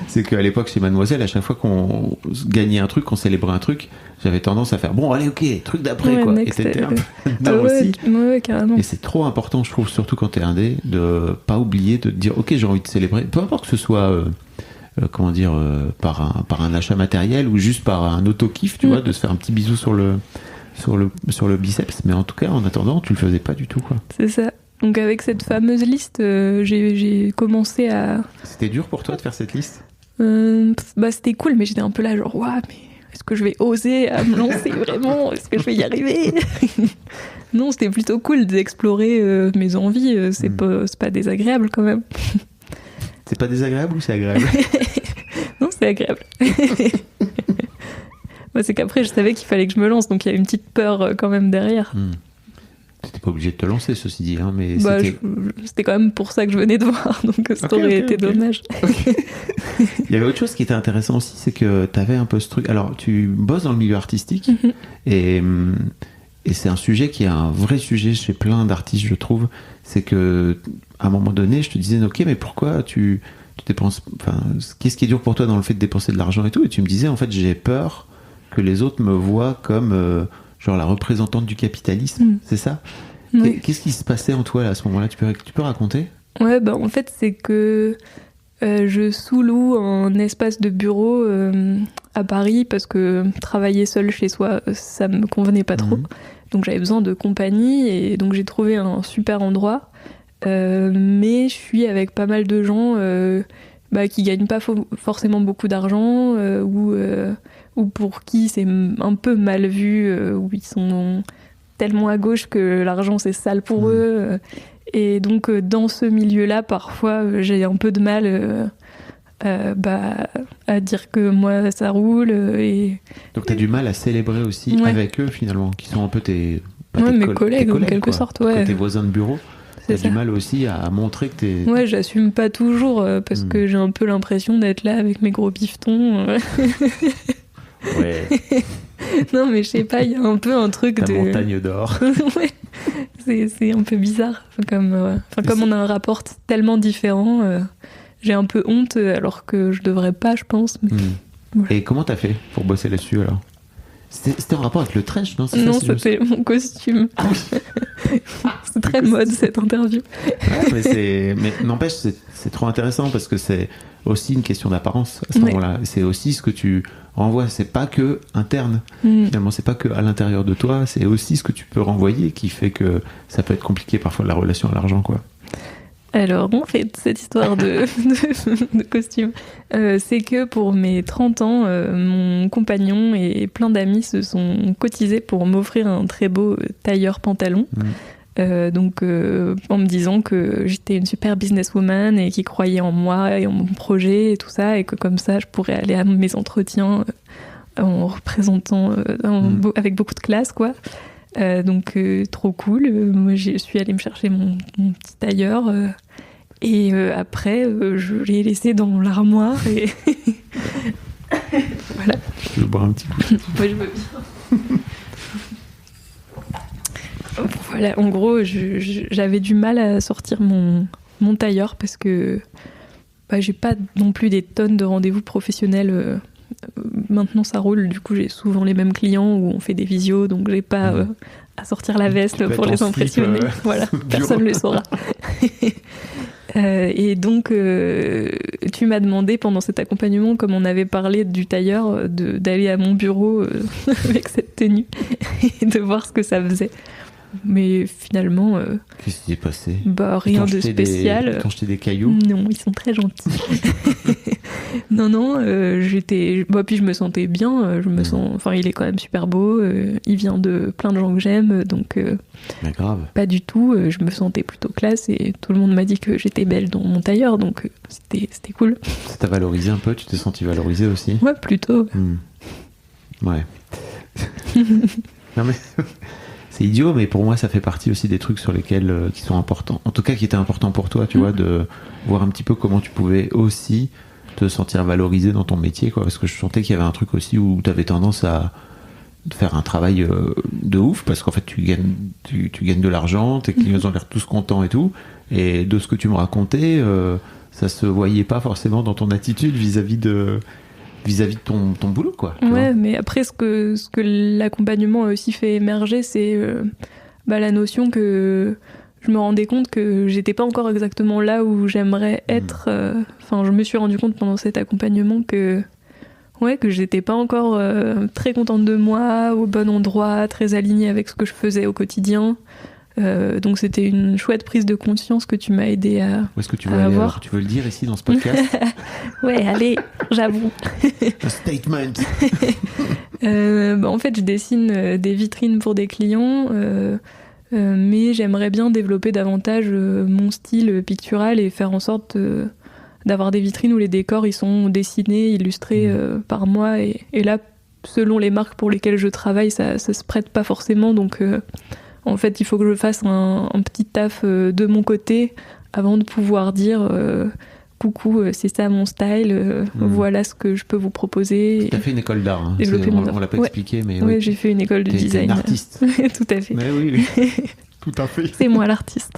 C'est qu'à l'époque, chez Mademoiselle, à chaque fois qu'on gagnait un truc, qu'on célébrait un truc, j'avais tendance à faire bon, allez, ok, truc d'après, quoi. Et t'étais un peu dedans aussi. Ouais, carrément. Et c'est trop important, je trouve, surtout quand t'es indé, de pas oublier de te dire, ok, j'ai envie de célébrer, peu importe que ce soit. Par un achat matériel ou juste par un auto-kiff, tu vois, de se faire un petit bisou sur le biceps, mais en tout cas, en attendant, tu le faisais pas du tout, quoi. C'est ça. Donc avec cette fameuse liste, j'ai commencé à... C'était dur pour toi de faire cette liste? C'était cool, mais j'étais un peu là, genre, ouais, mais est-ce que je vais oser à me lancer vraiment? Est-ce que je vais y arriver? Non, c'était plutôt cool d'explorer mes envies, c'est pas désagréable quand même. C'est pas désagréable ou c'est agréable? Non, c'est agréable. C'est qu'après, je savais qu'il fallait que je me lance, donc il y a une petite peur quand même derrière. T'étais pas obligé de te lancer, ceci dit, hein, mais c'était quand même pour ça que je venais de voir, donc ça aurait été dommage. Okay. Il y avait autre chose qui était intéressant aussi, c'est que t'avais un peu ce truc... Alors, tu bosses dans le milieu artistique, et c'est un sujet qui est un vrai sujet chez plein d'artistes, je trouve. C'est que à un moment donné, je te disais, ok, mais pourquoi tu dépenses... Enfin, qu'est-ce qui est dur pour toi dans le fait de dépenser de l'argent et tout? Et tu me disais, en fait, j'ai peur que les autres me voient comme la représentante du capitalisme, c'est ça? Oui. Qu'est-ce qui se passait en toi là, à ce moment-là? Tu peux raconter? Ouais, en fait, c'est que je sous-loue un espace de bureau à Paris parce que travailler seule chez soi, ça me convenait pas trop. Donc j'avais besoin de compagnie et donc j'ai trouvé un super endroit. Mais je suis avec pas mal de gens qui gagnent pas forcément beaucoup d'argent ou pour qui c'est un peu mal vu, où ils sont tellement à gauche que l'argent c'est sale pour eux. Et donc dans ce milieu-là, parfois j'ai un peu de mal à dire que moi ça roule. Et... Donc t'as du mal à célébrer aussi avec eux finalement, qui sont un peu tes mes collègues, en quelque sorte, ouais. Tes voisins de bureau. T'as du mal aussi à montrer que t'es... Ouais, j'assume pas toujours, parce que j'ai un peu l'impression d'être là avec mes gros bifetons. Ouais. Non, mais je sais pas, il y a un peu un truc Ta de... montagne d'or. Ouais, c'est un peu bizarre. Comme on a un rapport tellement différent, j'ai un peu honte, alors que je devrais pas, je pense. Mais... Voilà. Et comment t'as fait pour bosser là-dessus, alors ? C'était en rapport avec le trench, non ? Non, c'était mon costume. Ah oui. C'est très mode, cette interview. Ouais, mais n'empêche, c'est trop intéressant parce que c'est aussi une question d'apparence à ce moment-là. C'est aussi ce que tu renvoies. C'est pas que interne. Finalement, c'est pas que à l'intérieur de toi. C'est aussi ce que tu peux renvoyer qui fait que ça peut être compliqué parfois la relation à l'argent, quoi. Alors, en fait, cette histoire de costume, c'est que pour mes 30 ans, mon compagnon et plein d'amis se sont cotisés pour m'offrir un très beau tailleur pantalon. Donc, en me disant que j'étais une super businesswoman et qu'ils croyaient en moi et en mon projet et tout ça, et que comme ça, je pourrais aller à mes entretiens en représentant avec beaucoup de classe, quoi. Donc trop cool. Moi je suis allée me chercher mon petit tailleur et après je l'ai laissé dans l'armoire et voilà. Je veux boire un petit coup. Moi je veux bien. Voilà, en gros j'avais du mal à sortir mon tailleur parce que j'ai pas non plus des tonnes de rendez-vous professionnels. Maintenant ça roule, du coup j'ai souvent les mêmes clients où on fait des visios, donc j'ai pas à sortir la veste pour les impressionner. Voilà, personne ne le saura. Et donc tu m'as demandé pendant cet accompagnement, comme on avait parlé du tailleur, d'aller à mon bureau avec cette tenue et de voir ce que ça faisait. Mais finalement... Qu'est-ce qui s'est passé ? Rien de spécial. Ils t'ont jeté des cailloux ? Non, ils sont très gentils. Non, j'étais... puis je me sentais bien. Il est quand même super beau. Il vient de plein de gens que j'aime. Donc, mais grave. Pas du tout. Je me sentais plutôt classe. Et tout le monde m'a dit que j'étais belle dans mon tailleur. Donc, c'était cool. Ça t'a valorisé un peu ? Tu t'es sentie valorisée aussi ? Ouais, plutôt. Ouais. Non, mais... C'est idiot, mais pour moi, ça fait partie aussi des trucs sur lesquels qui sont importants. En tout cas, qui étaient importants pour toi, tu vois, de voir un petit peu comment tu pouvais aussi te sentir valorisé dans ton métier, quoi. Parce que je sentais qu'il y avait un truc aussi où tu avais tendance à faire un travail de ouf, parce qu'en fait, tu gagnes de l'argent, tes clients ont l'air tous contents et tout. Et de ce que tu me racontais, ça se voyait pas forcément dans ton attitude vis-à-vis de ton boulot, quoi. Ouais, mais après, ce que l'accompagnement a aussi fait émerger, c'est la notion que je me rendais compte que j'étais pas encore exactement là où j'aimerais être. Je me suis rendu compte pendant cet accompagnement que j'étais pas encore très contente de moi, au bon endroit, très alignée avec ce que je faisais au quotidien. Donc c'était une chouette prise de conscience que tu m'as aidé à avoir. Où est-ce que tu veux aller alors ? Tu veux le dire ici dans ce podcast ? Ouais, allez, j'avoue. Un statement. En fait, je dessine des vitrines pour des clients, mais j'aimerais bien développer davantage mon style pictural et faire en sorte d'avoir des vitrines où les décors ils sont dessinés, illustrés par moi. Et là, selon les marques pour lesquelles je travaille, ça se prête pas forcément, donc... En fait, il faut que je fasse un petit taf de mon côté avant de pouvoir dire coucou, c'est ça mon style, voilà ce que je peux vous proposer. Tu as fait une école d'art, hein. On l'a pas expliqué, mais oui, j'ai fait une école de design. T'es une artiste. Tout à fait. Mais oui. Tout à fait. C'est moi l'artiste.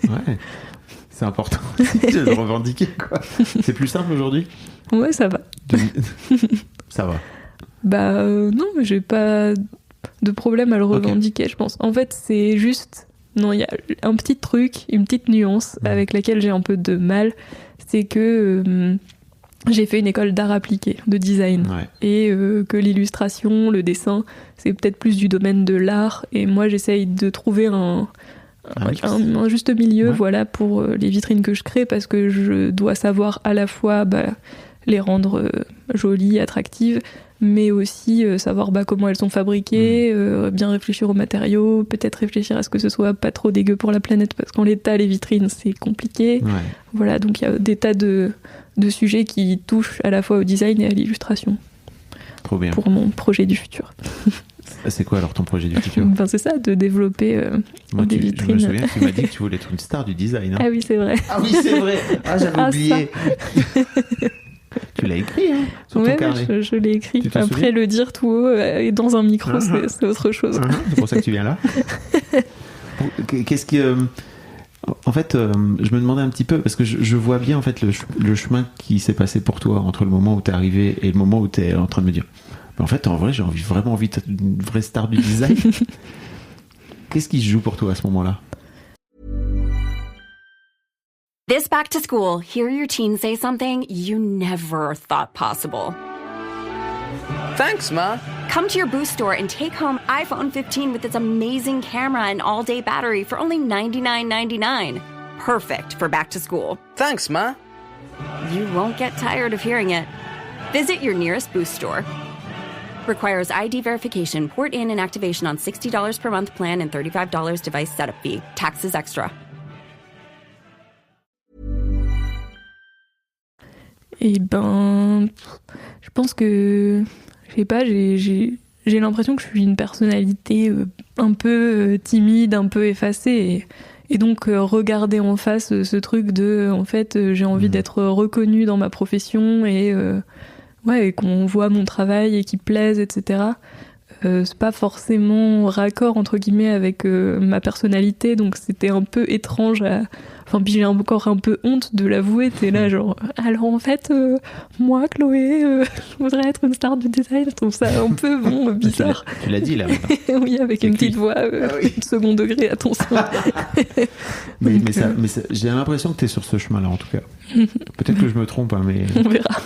Ouais, c'est important de le revendiquer, quoi. C'est plus simple aujourd'hui ? Ouais, ça va. Ça va. Non, mais j'ai pas de problème à le revendiquer, je pense. En fait, c'est juste... Non, il y a un petit truc, une petite nuance avec laquelle j'ai un peu de mal, c'est que j'ai fait une école d'art appliqué, de design, et que l'illustration, le dessin, c'est peut-être plus du domaine de l'art, et moi j'essaye de trouver un juste milieu, voilà, pour les vitrines que je crée, parce que je dois savoir à la fois les rendre jolies, attractives, mais aussi savoir comment elles sont fabriquées, bien réfléchir aux matériaux, peut-être réfléchir à ce que ce soit pas trop dégueu pour la planète, parce qu'en l'état, les vitrines, c'est compliqué. Ouais. Voilà, donc il y a des tas de sujets qui touchent à la fois au design et à l'illustration. Trop bien. Pour mon projet du futur. C'est quoi alors ton projet du futur? Enfin, c'est ça, de développer Moi, des je me vitrines. souviens que tu m'as dit que tu voulais être une star du design. Hein. Ah oui, c'est vrai. Ah oui, c'est vrai. Ah, j'avais Ah, oublié. Tu l'as écrit hein, sur ton Ouais, carnet. je l'ai écrit. Tu t'en Après, souviens le dire tout haut et dans un micro, c'est autre chose. C'est pour ça que tu viens là. Qu'est-ce que... En fait, je me demandais un petit peu, parce que je vois bien en fait le chemin qui s'est passé pour toi entre le moment où t'es arrivé et le moment où t'es en train de me dire en fait, en vrai, j'ai vraiment envie d'être une vraie star du design. Qu'est-ce qui se joue pour toi à ce moment-là? This back to school, hear your teen say something you never thought possible. Thanks, Ma. Come to your Boost store and take home iPhone 15 with its amazing camera and all-day battery for only $99.99. Perfect for back to school. Thanks, Ma. You won't get tired of hearing it. Visit your nearest Boost store. Requires ID verification, port in and activation on $60 per month plan and $35 device setup fee. Taxes extra. Et ben, je pense que, je sais pas, j'ai l'impression que je suis une personnalité un peu timide, un peu effacée. Et donc, regarder en face ce truc de, en fait, j'ai envie d'être reconnue dans ma profession et qu'on voit mon travail et qu'il plaise, etc. C'est pas forcément raccord, entre guillemets, avec ma personnalité. Donc, c'était un peu étrange Enfin, puis j'ai encore un peu honte de l'avouer. T'es là, genre, alors en fait, moi, Chloé, je voudrais être une star du design. Je trouve ça un peu bizarre. Tu l'as dit là. Oui, avec une petite voix, second degré, attention. mais j'ai l'impression que t'es sur ce chemin-là, en tout cas. Peut-être que je me trompe, hein, mais. On verra.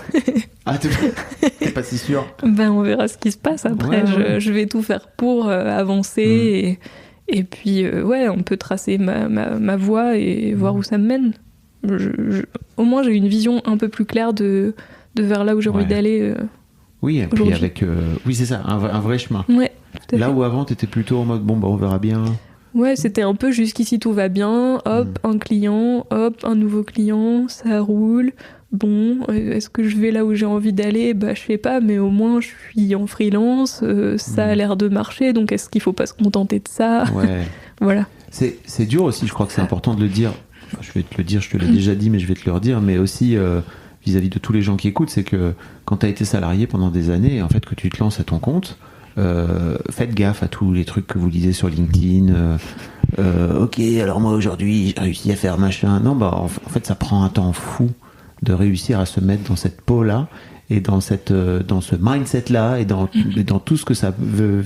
Ah, t'es pas si sûr? Ben, on verra ce qui se passe après. Ouais. Je vais tout faire pour avancer et puis, on peut tracer ma voie et voir où ça me mène. Au moins, j'ai une vision un peu plus claire de vers là où j'ai envie d'aller. Oui, et puis avec... oui, c'est ça, un vrai chemin. Ouais, là où avant, t'étais plutôt en mode, on verra bien. Ouais, c'était un peu jusqu'ici, tout va bien. Hop, un client, hop, un nouveau client, ça roule. Bon, est-ce que je vais là où j'ai envie d'aller? Bah, je sais pas, mais au moins, je suis en freelance, ça a l'air de marcher, donc est-ce qu'il faut pas se contenter de ça? Ouais. Voilà. C'est dur aussi, je crois que c'est important de le dire. Enfin, je vais te le dire, je te l'ai déjà dit, mais je vais te le redire, mais aussi vis-à-vis de tous les gens qui écoutent, c'est que quand t'as été salarié pendant des années, et en fait, que tu te lances à ton compte, faites gaffe à tous les trucs que vous lisez sur LinkedIn. Ok, alors moi aujourd'hui, j'ai réussi à faire machin. Non, bah en fait, ça prend un temps fou de réussir à se mettre dans cette peau-là et dans ce mindset-là et dans tout ce que ça veut,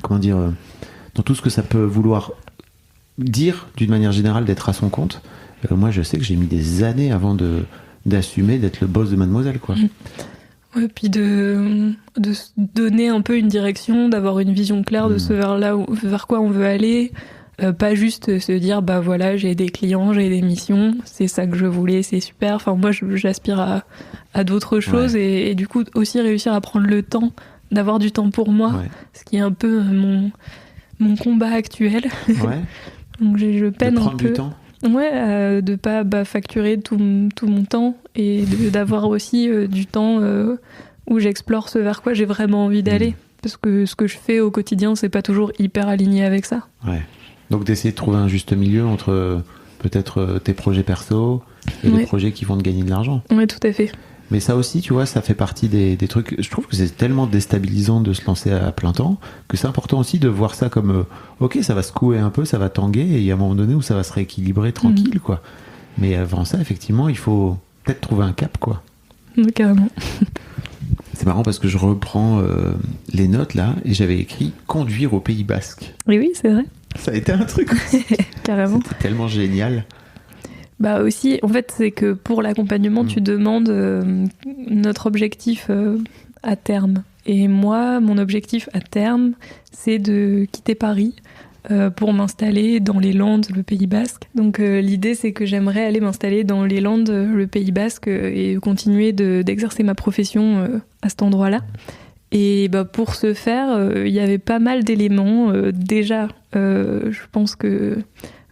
dans tout ce que ça peut vouloir dire d'une manière générale d'être à son compte. Moi, je sais que j'ai mis des années avant d'assumer d'être le boss de Mademoiselle, quoi. Ouais, puis de se donner un peu une direction, d'avoir une vision claire de ce vers quoi on veut aller. Pas juste se dire bah voilà, j'ai des clients, j'ai des missions, c'est ça que je voulais, c'est super. Enfin moi j'aspire à d'autres choses et du coup aussi réussir à prendre le temps, d'avoir du temps pour moi, ce qui est un peu mon combat actuel. Ouais. Donc je peine un peu. De prendre du temps. Ouais, de pas facturer tout mon temps et d'avoir aussi du temps où j'explore ce vers quoi j'ai vraiment envie d'aller. Parce que ce que je fais au quotidien, c'est pas toujours hyper aligné avec ça. Ouais. Donc d'essayer de trouver un juste milieu entre peut-être tes projets perso et les projets qui vont te gagner de l'argent. Oui, tout à fait. Mais ça aussi, tu vois, ça fait partie des trucs... Je trouve que c'est tellement déstabilisant de se lancer à plein temps que c'est important aussi de voir ça comme ok, ça va secouer un peu, ça va tanguer et il y a un moment donné où ça va se rééquilibrer tranquille, quoi. Mais avant ça, effectivement, il faut peut-être trouver un cap, quoi. Carrément. C'est marrant parce que je reprends les notes là et j'avais écrit « Conduire au Pays Basque ». Oui, c'est vrai. Ça a été un truc aussi. Carrément. C'était tellement génial. Bah aussi, en fait, c'est que pour l'accompagnement, tu demandes notre objectif à terme. Et moi, mon objectif à terme, c'est de quitter Paris pour m'installer dans les Landes, le Pays Basque. Donc l'idée, c'est que j'aimerais aller m'installer dans les Landes, le Pays Basque, et continuer d'exercer ma profession à cet endroit-là. Et bah, pour ce faire, il y avait pas mal d'éléments. Déjà, je pense que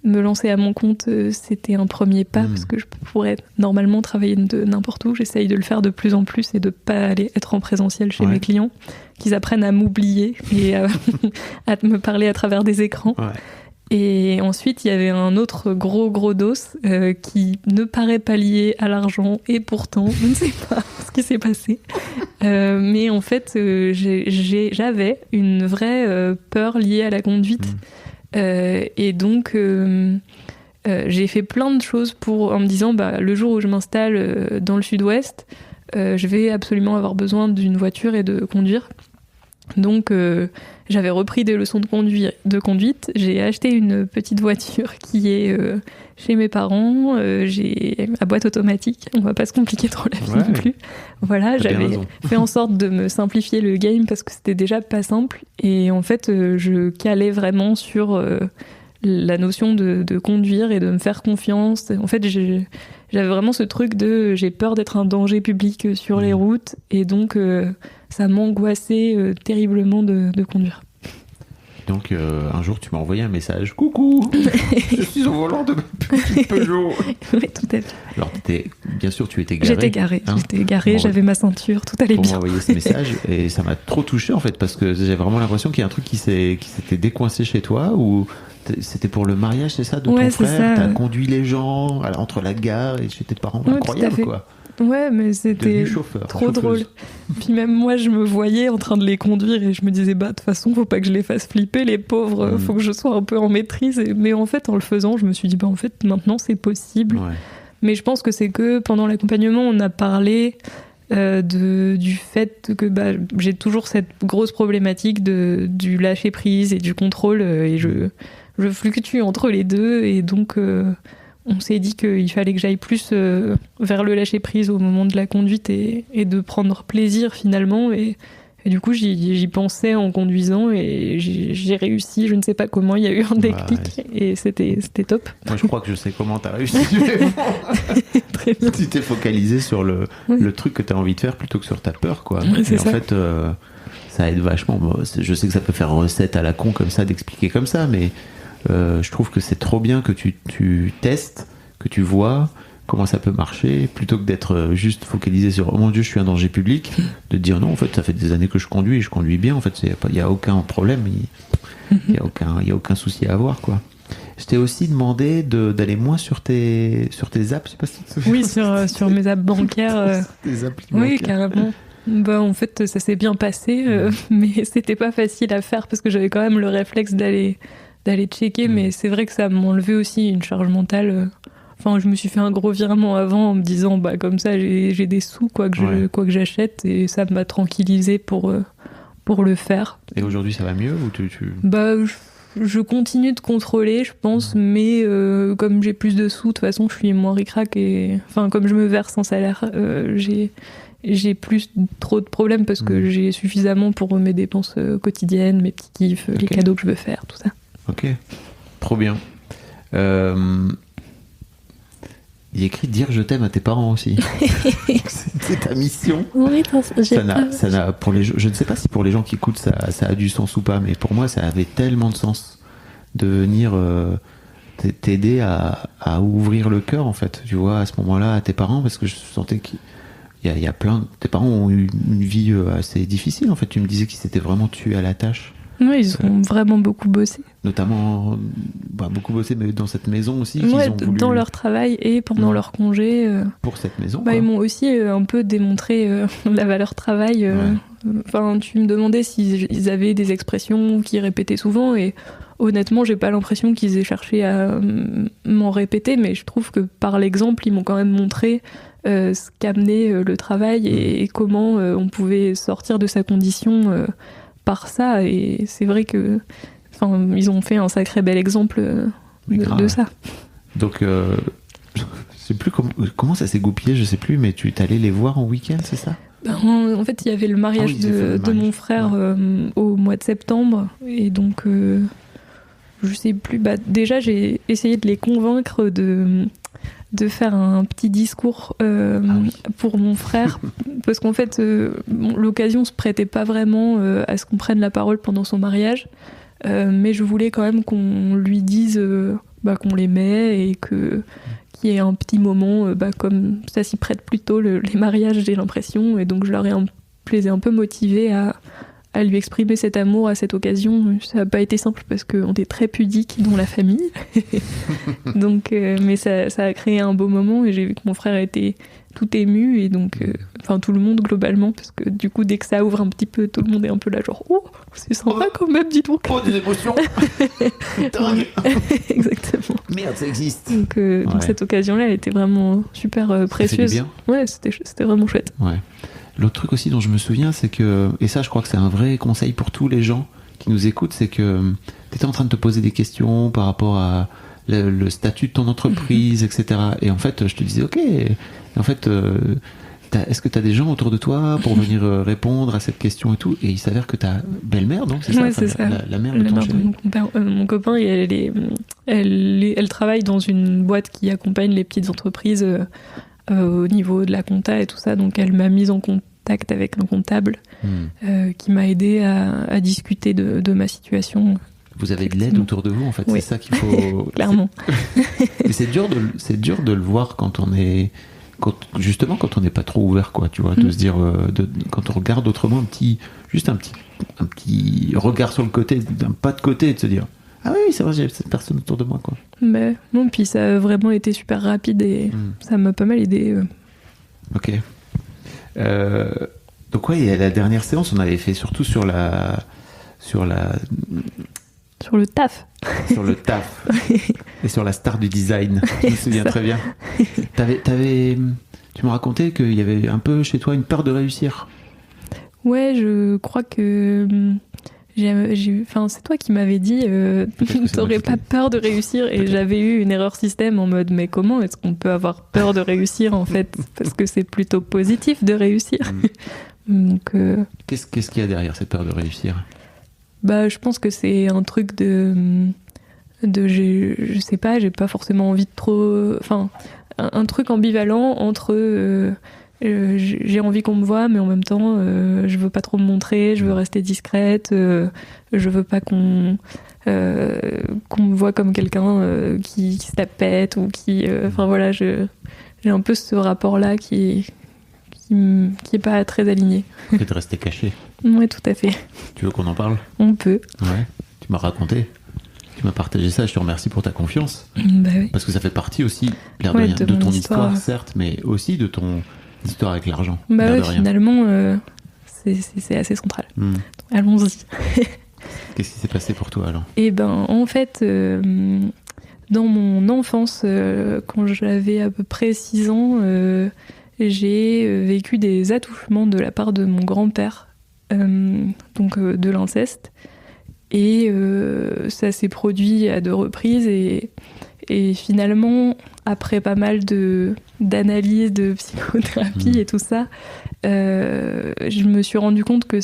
me lancer à mon compte, c'était un premier pas, parce que je pourrais normalement travailler de n'importe où. J'essaye de le faire de plus en plus et de pas aller être en présentiel chez mes clients, qu'ils apprennent à m'oublier et à me parler à travers des écrans. Ouais. Et ensuite, il y avait un autre gros dos qui ne paraît pas lié à l'argent, et pourtant, je ne sais pas ce qui s'est passé. Mais en fait, j'avais une vraie peur liée à la conduite. Et donc, j'ai fait plein de choses en me disant, le jour où je m'installe dans le sud-ouest, je vais absolument avoir besoin d'une voiture et de conduire. Donc, j'avais repris des leçons de conduite. J'ai acheté une petite voiture qui est chez mes parents. J'ai à boîte automatique. On va pas se compliquer trop la vie non plus. Voilà, j'avais fait en sorte de me simplifier le game parce que c'était déjà pas simple. Et en fait, je calais vraiment sur la notion de conduire et de me faire confiance. En fait, j'avais vraiment ce truc de j'ai peur d'être un danger public sur les routes, et donc ça m'angoissait terriblement de conduire. Donc un jour tu m'as envoyé un message: coucou, je suis au volant de ma petite Peugeot. Oui, tout à fait. Alors bien sûr tu étais garé. J'étais garée, j'avais ma ceinture, tout allait bien. Pour m'envoyer ce message, et ça m'a trop touché en fait, parce que j'ai vraiment l'impression qu'il y a un truc qui s'était décoincé chez toi, ou c'était pour le mariage, c'est ça, de ton frère. T'as conduit les gens entre la gare et chez tes parents. Incroyable, quoi. Ouais, mais c'était trop drôle. Puis même moi, je me voyais en train de les conduire et je me disais, de toute façon, faut pas que je les fasse flipper, les pauvres. Faut que je sois un peu en maîtrise. Mais en fait, en le faisant, je me suis dit, en fait, maintenant, c'est possible. Ouais. Mais je pense que c'est que pendant l'accompagnement, on a parlé du fait que j'ai toujours cette grosse problématique du lâcher prise et du contrôle, et je fluctue entre les deux, et donc on s'est dit qu'il fallait que j'aille plus vers le lâcher prise au moment de la conduite et de prendre plaisir finalement, et du coup j'y pensais en conduisant, et j'ai réussi, je ne sais pas comment, il y a eu un déclic, et c'était top. Moi je crois que je sais comment t'as réussi. Très bien. Tu t'es focalisé sur le truc que t'as envie de faire plutôt que sur ta peur, quoi. Ouais, et en fait ça aide vachement. Bon, je sais que ça peut faire recette à la con comme ça, d'expliquer comme ça, mais je trouve que c'est trop bien que tu testes, que tu vois comment ça peut marcher, plutôt que d'être juste focalisé sur oh mon Dieu, je suis un danger public, de te dire non, en fait ça fait des années que je conduis et je conduis bien, en fait il n'y a aucun problème, il y a aucun souci à avoir, quoi. Je t'ai aussi demandé d'aller moins sur tes apps, je sais pas si tu te souviens. Oui, sur mes apps bancaires. Tes applis oui, bancaires. carrément. En fait, ça s'est bien passé, mais c'était pas facile à faire parce que j'avais quand même le réflexe d'aller checker, mais c'est vrai que ça m'enlevait aussi une charge mentale. Enfin, je me suis fait un gros virement avant en me disant, comme ça, j'ai des sous, quoi que j'achète, et ça m'a tranquillisé pour le faire. Et aujourd'hui, ça va mieux, ou je continue de contrôler, je pense, mais comme j'ai plus de sous, de toute façon, je suis moins ric-rac, et enfin, comme je me verse en salaire, j'ai plus trop de problèmes parce que j'ai suffisamment pour mes dépenses quotidiennes, mes petits kiffs, les cadeaux que je veux faire, tout ça. Ok, trop bien. Il y a écrit dire je t'aime à tes parents aussi. C'est ta mission. Oui, ça n'a, pour les, je ne sais pas si pour les gens qui écoutent ça a du sens ou pas, mais pour moi ça avait tellement de sens de venir t'aider à ouvrir le cœur, en fait, tu vois, à ce moment-là, à tes parents, parce que je sentais qu'il y a tes parents ont eu une vie assez difficile, en fait. Tu me disais qu'ils s'étaient vraiment tués à la tâche. Oui, ils ont vraiment beaucoup bossé. Notamment, beaucoup bossé, mais dans cette maison aussi. Ouais, qu'ils ont voulu... dans leur travail et pendant leur congé. Pour cette maison, ils m'ont aussi un peu démontré la valeur travail. Enfin, tu me demandais s'ils avaient des expressions qu'ils répétaient souvent, et honnêtement, j'ai pas l'impression qu'ils aient cherché à m'en répéter, mais je trouve que par l'exemple, ils m'ont quand même montré ce qu'amenait le travail et comment on pouvait sortir de sa condition par ça, et c'est vrai que ils ont fait un sacré bel exemple de ça. Donc je sais plus comment ça s'est goupillé, je sais plus, mais tu es allé les voir en week-end, c'est ça? En fait, il y avait le mariage de mon frère au mois de septembre, et donc je sais plus, déjà j'ai essayé de les convaincre de faire un petit discours pour mon frère, parce qu'en fait l'occasion se prêtait pas vraiment à ce qu'on prenne la parole pendant son mariage, mais je voulais quand même qu'on lui dise qu'on l'aimait et qu'il y ait un petit moment, comme ça s'y prête plutôt les mariages, j'ai l'impression, et donc je les ai un peu motivés à lui exprimer cet amour à cette occasion. Ça n'a pas été simple parce qu'on est très pudiques dans la famille. Donc, mais ça a créé un beau moment et j'ai vu que mon frère était tout ému et donc, tout le monde globalement, parce que du coup, dès que ça ouvre un petit peu, tout le monde est un peu là, genre, oh, c'est sympa quand même, dis donc. Oh, des émotions. Exactement. Merde, ça existe. Donc cette occasion-là, elle était vraiment super précieuse. Ça fait du bien. Ouais, c'était vraiment chouette. Ouais. L'autre truc aussi dont je me souviens, c'est que, et ça je crois que c'est un vrai conseil pour tous les gens qui nous écoutent, c'est que tu étais en train de te poser des questions par rapport à le statut de ton entreprise, etc. Et en fait, je te disais, ok, en fait, est-ce que tu as des gens autour de toi pour venir répondre à cette question et tout? Et il s'avère que ta belle-mère, donc, c'est ça, c'est ça. La mère de ton chéri. Mon copain, elle travaille dans une boîte qui accompagne les petites entreprises au niveau de la compta et tout ça, donc elle m'a mise en contact avec un comptable qui m'a aidé à discuter de ma situation. Vous avez de l'aide autour de vous, en fait, oui. C'est ça qu'il faut... Clairement. Et c'est dur de le voir quand on est... Justement, quand on n'est pas trop ouvert, quoi, tu vois, de se dire... quand on regarde autrement, un petit regard sur le côté, d'un pas de côté, de se dire... Ah oui, c'est vrai, j'ai cette personne autour de moi, quoi. Mais non, puis ça a vraiment été super rapide et ça m'a pas mal aidé. Ok. Donc ouais, la dernière séance, on avait fait surtout sur le taf. Sur le taf. Et sur la star du design. Je me souviens très bien. Tu me racontais qu'il y avait un peu chez toi une peur de réussir. Ouais, je crois que... c'est toi qui m'avais dit t'aurais pas peur de réussir et j'avais eu une erreur système en mode mais comment est-ce qu'on peut avoir peur de réussir en fait, parce que c'est plutôt positif de réussir. Donc qu'est-ce qu'il y a derrière cette peur de réussir? Je pense que c'est un truc de je sais pas, j'ai pas forcément envie de trop, un truc ambivalent entre j'ai envie qu'on me voie, mais en même temps, je veux pas trop me montrer, je veux rester discrète, je veux pas qu'on me voit comme quelqu'un qui se la pète ou qui... voilà, j'ai un peu ce rapport-là qui est pas très aligné. Et de rester caché. Ouais, tout à fait. Tu veux qu'on en parle? On peut. Ouais, tu m'as raconté. Tu m'as partagé ça, je te remercie pour ta confiance. Bah oui. Parce que ça fait partie aussi, de ton histoire, certes, mais aussi de ton... Histoire avec l'argent. Finalement, c'est assez central. Donc, allons-y. Qu'est-ce qui s'est passé pour toi, alors? En fait, dans mon enfance, quand j'avais à peu près 6 ans, j'ai vécu des attouchements de la part de mon grand-père, donc de l'inceste. Et ça s'est produit à 2 reprises et finalement, après pas mal d'analyses, de psychothérapie et tout ça, je me suis rendu compte que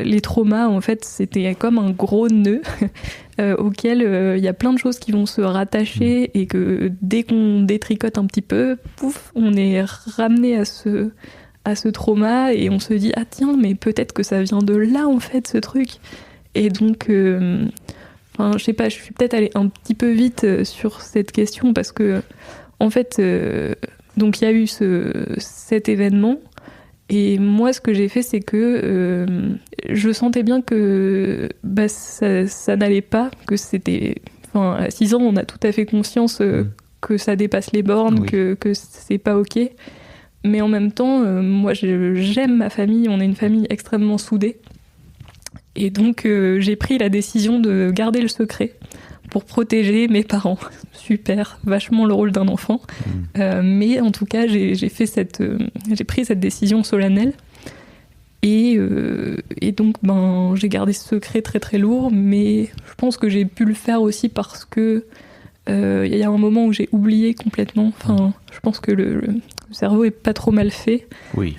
les traumas, en fait, c'était comme un gros nœud auquel il y a plein de choses qui vont se rattacher et que dès qu'on détricote un petit peu, pouf, on est ramené à ce trauma et on se dit « Ah tiens, mais peut-être que ça vient de là, en fait, ce truc ». Et donc... je sais pas, je suis peut-être allée un petit peu vite sur cette question parce que, en fait, donc il y a eu cet événement et moi, ce que j'ai fait, c'est que je sentais bien que ça n'allait pas, que c'était... à 6 ans, on a tout à fait conscience que ça dépasse les bornes, que c'est pas OK. Mais en même temps, moi, j'aime ma famille, on est une famille extrêmement soudée. Et donc, j'ai pris la décision de garder le secret pour protéger mes parents. Super, vachement le rôle d'un enfant. Mais en tout cas, j'ai pris cette décision solennelle. Et donc, j'ai gardé ce secret très très lourd. Mais je pense que j'ai pu le faire aussi parce que y a un moment où j'ai oublié complètement. Je pense que le cerveau est pas trop mal fait. Oui.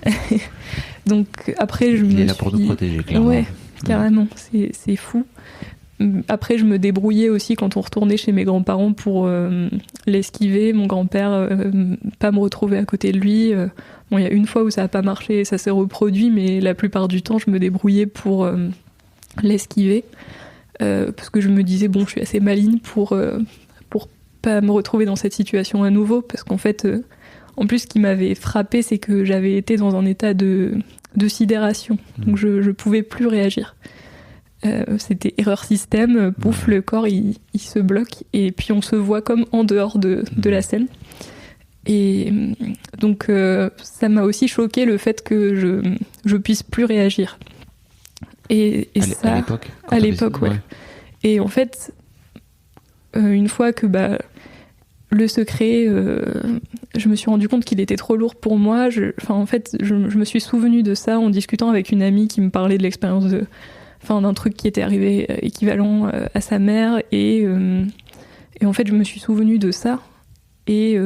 Donc après, il est là pour nous protéger, clairement. Ouais. Carrément, c'est fou. Après, je me débrouillais aussi quand on retournait chez mes grands-parents pour l'esquiver. Mon grand-père, pas me retrouver à côté de lui. Il y a une fois où ça n'a pas marché et ça s'est reproduit, mais la plupart du temps, je me débrouillais pour l'esquiver. Parce que je me disais, je suis assez maligne pour pas me retrouver dans cette situation à nouveau, parce qu'en fait, en plus, ce qui m'avait frappé, c'est que j'avais été dans un état de sidération, donc je pouvais plus réagir. C'était erreur système, pouf, le corps il se bloque, et puis on se voit comme en dehors de la scène. Et donc ça m'a aussi choqué le fait que je puisse plus réagir. Et ça, à l'époque, ouais. Et en fait, une fois que le secret, je me suis rendu compte qu'il était trop lourd pour moi. Je me suis souvenue de ça en discutant avec une amie qui me parlait de l'expérience d'un truc qui était arrivé équivalent à sa mère. Et en fait, je me suis souvenue de ça. Et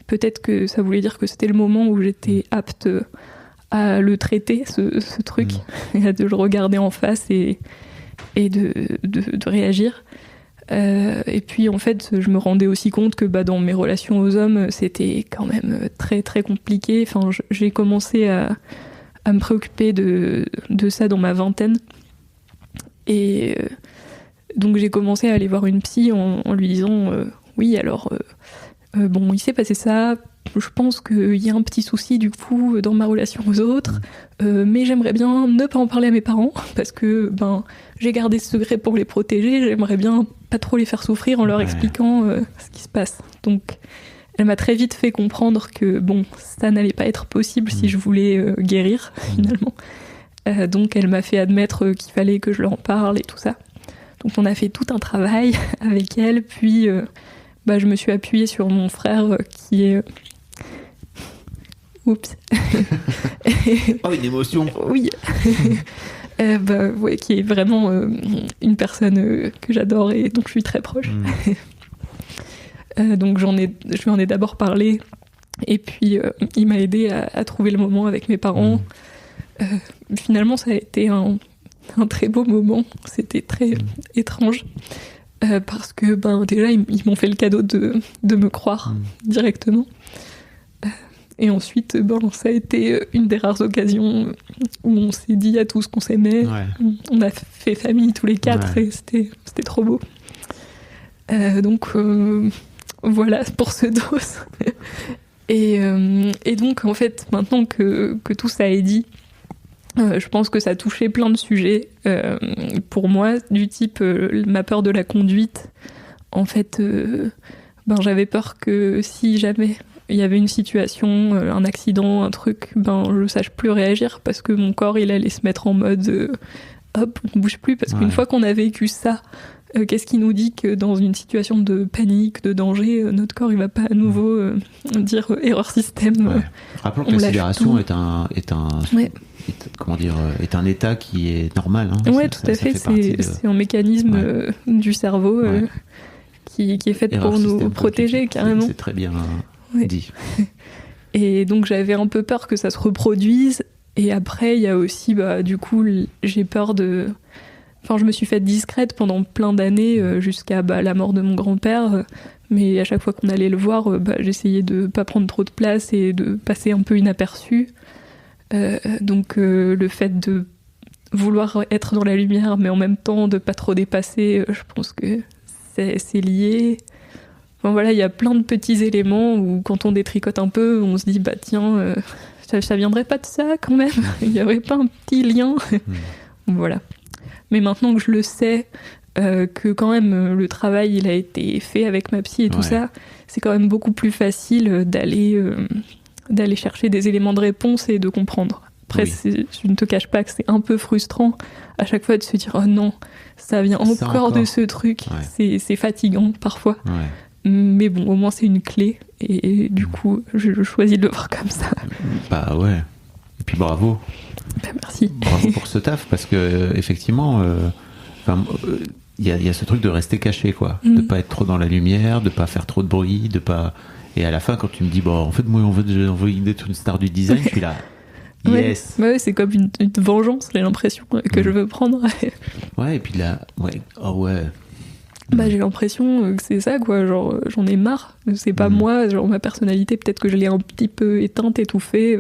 peut-être que ça voulait dire que c'était le moment où j'étais apte à le traiter, ce truc, et à de le regarder en face et de réagir. Et puis en fait, je me rendais aussi compte que dans mes relations aux hommes, c'était quand même très très compliqué. Enfin, j'ai commencé à me préoccuper de ça dans ma vingtaine. Et donc j'ai commencé à aller voir une psy en lui disant oui, alors il s'est passé ça, je pense qu'il y a un petit souci du coup dans ma relation aux autres, mais j'aimerais bien ne pas en parler à mes parents parce que j'ai gardé ce secret pour les protéger, j'aimerais bien pas trop les faire souffrir en leur expliquant ce qui se passe. Donc elle m'a très vite fait comprendre que ça n'allait pas être possible si je voulais guérir finalement. Donc elle m'a fait admettre qu'il fallait que je leur en parle et tout ça. Donc on a fait tout un travail avec elle, puis je me suis appuyée sur mon frère qui est... Oups. Oh, une émotion. Oui. Qui est vraiment une personne que j'adore et dont je suis très proche. Donc je lui en ai d'abord parlé et puis il m'a aidé à trouver le moment avec mes parents. Finalement, ça a été un très beau moment. C'était très étrange. Parce que déjà ils m'ont fait le cadeau de me croire directement. Et ensuite, ça a été une des rares occasions où on s'est dit à tous qu'on s'aimait. Ouais. On a fait famille tous les quatre et c'était trop beau. Donc voilà pour ce dos. Et donc en fait, maintenant que tout ça est dit, je pense que ça a touché plein de sujets pour moi, du type ma peur de la conduite. En fait, j'avais peur que si jamais il y avait une situation, un accident, un truc, je sache plus réagir parce que mon corps il allait se mettre en mode hop, on bouge plus, parce qu'une fois qu'on a vécu ça, qu'est-ce qui nous dit que dans une situation de panique, de danger, notre corps il va pas à nouveau dire erreur système. Rappelons que la sidération est un état qui est normal. Oui, tout à fait. C'est un mécanisme du cerveau qui est fait pour nous protéger, carrément. C'est très bien dit. Et donc j'avais un peu peur que ça se reproduise. Et après, il y a aussi, du coup, j'ai peur de... Enfin, je me suis faite discrète pendant plein d'années, jusqu'à la mort de mon grand-père. Mais à chaque fois qu'on allait le voir, j'essayais de pas prendre trop de place et de passer un peu inaperçue. Donc le fait de vouloir être dans la lumière, mais en même temps de pas trop dépasser, je pense que c'est lié. Enfin, voilà, il y a plein de petits éléments où quand on détricote un peu, on se dit tiens, ça viendrait pas de ça quand même. Il y aurait pas un petit lien. Voilà. Mais maintenant que je le sais, que quand même le travail il a été fait avec ma psy et tout ça, c'est quand même beaucoup plus facile d'aller chercher des éléments de réponse et de comprendre. Après, je ne te cache pas que c'est un peu frustrant à chaque fois de se dire oh non, ça vient encore de ce truc. C'est fatigant parfois. Mais bon, au moins c'est une clé et du coup je choisis de le voir comme ça. Et puis bravo. Merci. Bravo pour ce taf, parce que effectivement il y a ce truc de rester caché, quoi, de pas être trop dans la lumière, de pas faire trop de bruit, de pas... Et à la fin quand tu me dis en fait moi on veut être une star du design, je suis là yes. C'est comme une vengeance, j'ai l'impression que je veux prendre. Et puis là j'ai l'impression que c'est ça, quoi. Genre, j'en ai marre. C'est pas moi, genre ma personnalité, peut-être que je l'ai un petit peu éteinte, étouffée,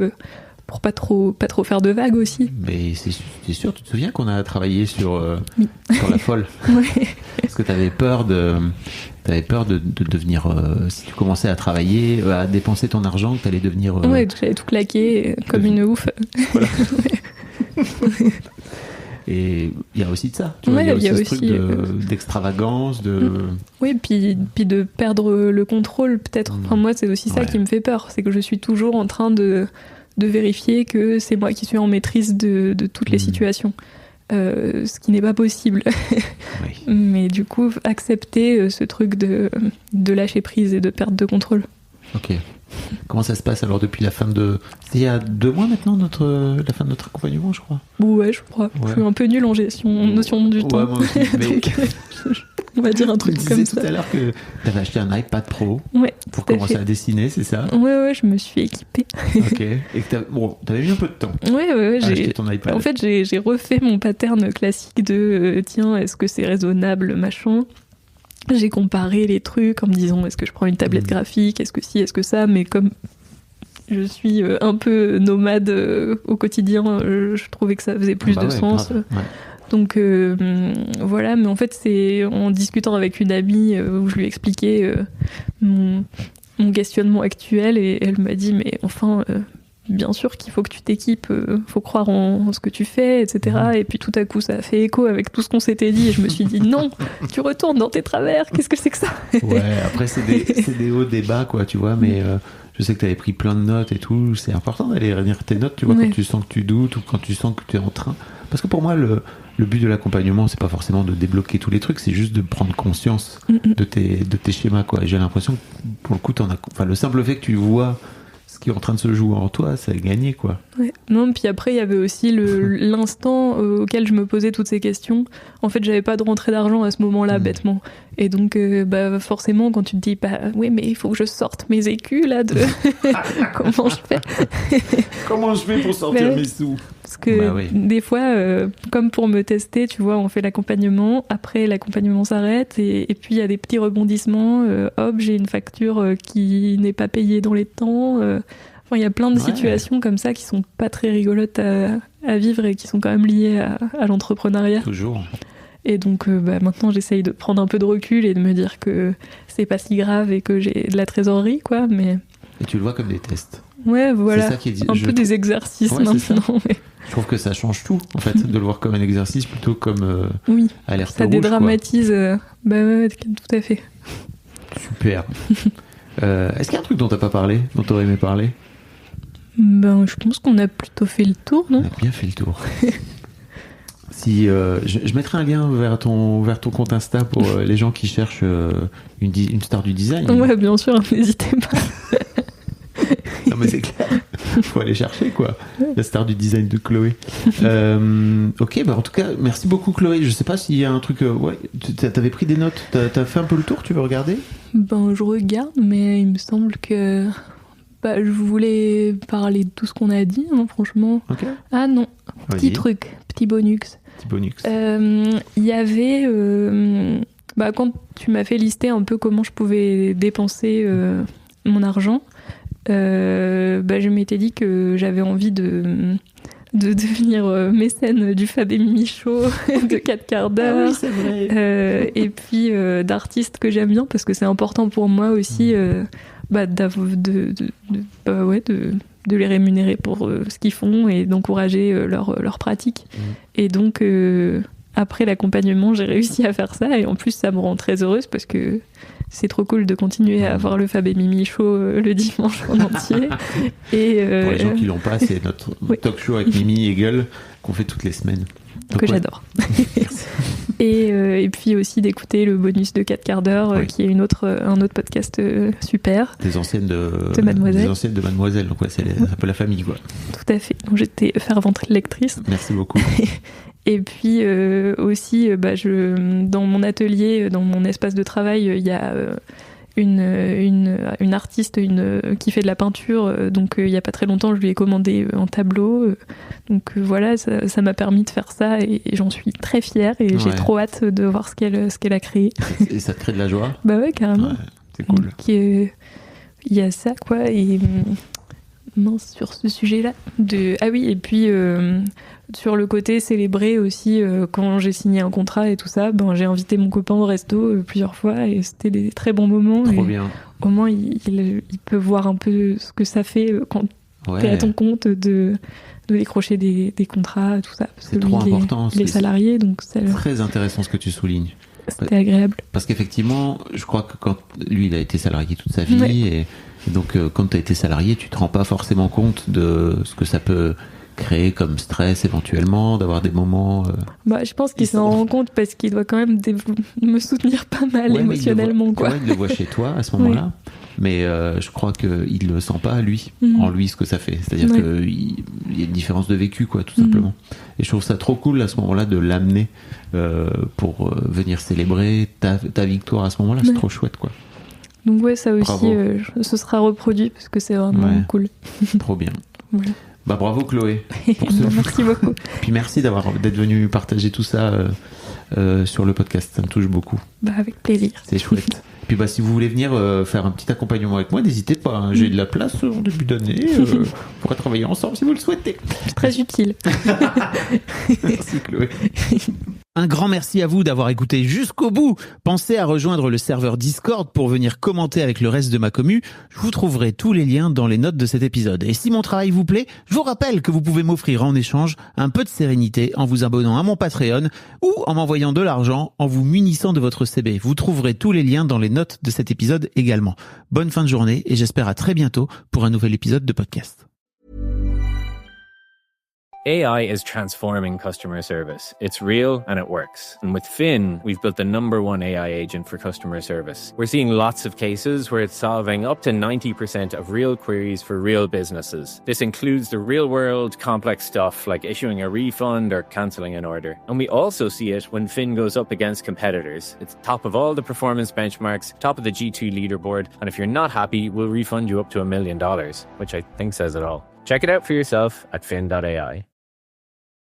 pour pas trop faire de vagues aussi. Mais c'est sûr, tu te souviens qu'on a travaillé sur Oui. sur la folle. Ouais. Parce que t'avais peur de devenir, si tu commençais à travailler, à dépenser ton argent, que t'allais devenir... Ouais, j'avais tout claqué comme une ouf. Voilà. Et il y a aussi de ça, tu vois, Ouais, il y a aussi ce truc d'extravagance, Oui, puis de perdre le contrôle, peut-être. Enfin, moi, c'est aussi ça qui me fait peur. C'est que je suis toujours en train de vérifier que c'est moi qui suis en maîtrise de toutes les situations. Ce qui n'est pas possible. Oui. Mais du coup, accepter ce truc de lâcher prise et de perte de contrôle. Ok. Comment ça se passe alors depuis la fin de... C'était il y a 2 mois maintenant, la fin de notre accompagnement, je crois. Ouais, je crois. Ouais. Je suis un peu nulle en notion du temps. Moi aussi, mais... Donc, on va dire un truc comme ça. Tu disais tout à l'heure que tu avais acheté un iPad Pro pour commencer à dessiner, c'est ça? Ouais, je me suis équipée. Ok. Et que t'avais mis un peu de temps. Ouais, à acheter ton iPad. En fait, j'ai refait mon pattern classique de tiens, est-ce que c'est raisonnable, machin. J'ai comparé les trucs en me disant est-ce que je prends une tablette graphique, est-ce que ci, est-ce que ça, mais comme je suis un peu nomade au quotidien, je trouvais que ça faisait plus de sens. Ouais. Donc voilà, mais en fait c'est en discutant avec une amie où je lui expliquais mon questionnement actuel et elle m'a dit mais enfin... bien sûr qu'il faut que tu t'équipes, faut croire en ce que tu fais, etc. Et puis tout à coup, ça a fait écho avec tout ce qu'on s'était dit, et je me suis dit non, tu retournes dans tes travers, qu'est-ce que c'est que ça? Ouais, après c'est des hauts, des bas, quoi, tu vois, mais je sais que tu avais pris plein de notes et tout, c'est important d'aller relire tes notes, tu vois, quand tu sens que tu doutes ou quand tu sens que tu es en train... Parce que pour moi, le but de l'accompagnement, c'est pas forcément de débloquer tous les trucs, c'est juste de prendre conscience de tes schémas, quoi. Et j'ai l'impression que pour le coup, le simple fait que tu vois ce qui est en train de se jouer en toi, ça a gagné, quoi. Ouais. Non, puis après, il y avait aussi l'instant auquel je me posais toutes ces questions. En fait, j'avais pas de rentrée d'argent à ce moment-là, bêtement. Et donc, forcément, quand tu te dis, oui, mais il faut que je sorte mes écus, là, comment je fais? Comment je fais pour sortir mes sous? Parce que des fois, comme pour me tester, tu vois, on fait l'accompagnement, après l'accompagnement s'arrête, et puis il y a des petits rebondissements, hop, j'ai une facture qui n'est pas payée dans les temps, il y a plein de situations comme ça qui sont pas très rigolotes à vivre et qui sont quand même liées à l'entrepreneuriat. Toujours. Et donc maintenant j'essaye de prendre un peu de recul et de me dire que c'est pas si grave et que j'ai de la trésorerie, quoi, mais... Et tu le vois comme des tests. Ouais, voilà, c'est ça qui est un peu des exercices maintenant. Mais... Je trouve que ça change tout, en fait, de le voir comme un exercice plutôt comme alerte ça rouge. Ça dédramatise, tout à fait. Super. Est-ce qu'il y a un truc dont t'as pas parlé, dont t'aurais aimé parler? Je pense qu'on a plutôt fait le tour, non? On a bien fait le tour. Si je mettrai un lien vers ton compte Insta pour les gens qui cherchent une star du design. Ouais, bien sûr, n'hésitez pas. Non mais c'est clair, faut aller chercher, quoi, la star du design de Chloé. Ok, en tout cas, merci beaucoup, Chloé. Je sais pas s'il y a un truc... t'avais pris des notes, t'as fait un peu le tour, tu veux regarder? Je regarde, mais il me semble que... je voulais parler de tout ce qu'on a dit, hein, franchement. Okay. Ah non, petit bonus. Il y avait... quand tu m'as fait lister un peu comment je pouvais dépenser mon argent, je m'étais dit que j'avais envie de devenir mécène du Fab et Mimi Show de 4 quarts d'heure. Ah oui, c'est vrai. Et puis d'artistes que j'aime bien, parce que c'est important pour moi aussi de les rémunérer pour ce qu'ils font et d'encourager leur pratique. Et donc après l'accompagnement, j'ai réussi à faire ça, et en plus ça me rend très heureuse parce que c'est trop cool de continuer à avoir le Fab et Mimi Show le dimanche en entier. Et pour les gens qui l'ont pas, c'est notre talk show avec Mimi et Gueule qu'on fait toutes les semaines. Donc, que j'adore. Et puis aussi d'écouter le bonus de 4 quarts d'heure, qui est un autre podcast super. Des anciennes de Mademoiselle. Des anciennes de Mademoiselle, donc c'est un peu la famille, quoi. Tout à fait. Donc j'étais fervente lectrice. Merci beaucoup. Et puis aussi, dans mon atelier, dans mon espace de travail, il y a une artiste qui fait de la peinture. Donc il y a pas très longtemps, je lui ai commandé un tableau. Donc voilà, ça m'a permis de faire ça, et j'en suis très fière, et j'ai trop hâte de voir ce qu'elle a créé. Et ça te crée de la joie? Bah ouais, carrément. Ouais, c'est cool. Donc il y a ça, quoi. Et mince sur ce sujet-là. Ah oui, et puis sur le côté célébrer aussi, quand j'ai signé un contrat et tout ça, j'ai invité mon copain au resto plusieurs fois et c'était des très bons moments. Trop et bien. Au moins, il peut voir un peu ce que ça fait quand t'es à ton compte de décrocher des contrats, tout ça. Parce c'est que trop lui, important. il est salarié, donc c'est très intéressant ce que tu soulignes. C'était agréable. Parce qu'effectivement, je crois que quand lui, il a été salarié toute sa vie, Ouais. et donc quand tu as été salarié, tu te rends pas forcément compte de ce que ça peut créer comme stress éventuellement, d'avoir des moments... Je pense qu'il s'en rend compte parce qu'il doit quand même me soutenir pas mal émotionnellement. Il le voit chez toi à ce moment-là. Ouais. Mais je crois qu'il le sent pas en lui ce que ça fait. C'est-à-dire qu'il y a une différence de vécu, quoi, tout simplement. Et je trouve ça trop cool à ce moment-là de l'amener pour venir célébrer ta victoire à ce moment-là. C'est trop chouette, quoi. Donc ça aussi, ce sera reproduit parce que c'est vraiment cool. Trop bien. Ouais. Bravo Chloé. Merci beaucoup. Puis merci d'être venue partager tout ça sur le podcast. Ça me touche beaucoup. Avec plaisir. C'est chouette. Puis si vous voulez venir faire un petit accompagnement avec moi, n'hésitez pas. Hein. J'ai de la place en début d'année. On pourra travailler ensemble si vous le souhaitez. C'est très utile. Merci Chloé. Un grand merci à vous d'avoir écouté jusqu'au bout. Pensez à rejoindre le serveur Discord pour venir commenter avec le reste de ma commu. Je vous trouverai tous les liens dans les notes de cet épisode. Et si mon travail vous plaît, je vous rappelle que vous pouvez m'offrir en échange un peu de sérénité en vous abonnant à mon Patreon ou en m'envoyant de l'argent en vous munissant de votre CB. Vous trouverez tous les liens dans les notes de cet épisode également. Bonne fin de journée et j'espère à très bientôt pour un nouvel épisode de podcast. AI is transforming customer service. It's real and it works. And with Finn, we've built the #1 AI agent for customer service. We're seeing lots of cases where it's solving up to 90% of real queries for real businesses. This includes the real-world complex stuff like issuing a refund or cancelling an order. And we also see it when Finn goes up against competitors. It's top of all the performance benchmarks, top of the G2 leaderboard, and if you're not happy, we'll refund you up to $1 million, which I think says it all. Check it out for yourself at fin.ai.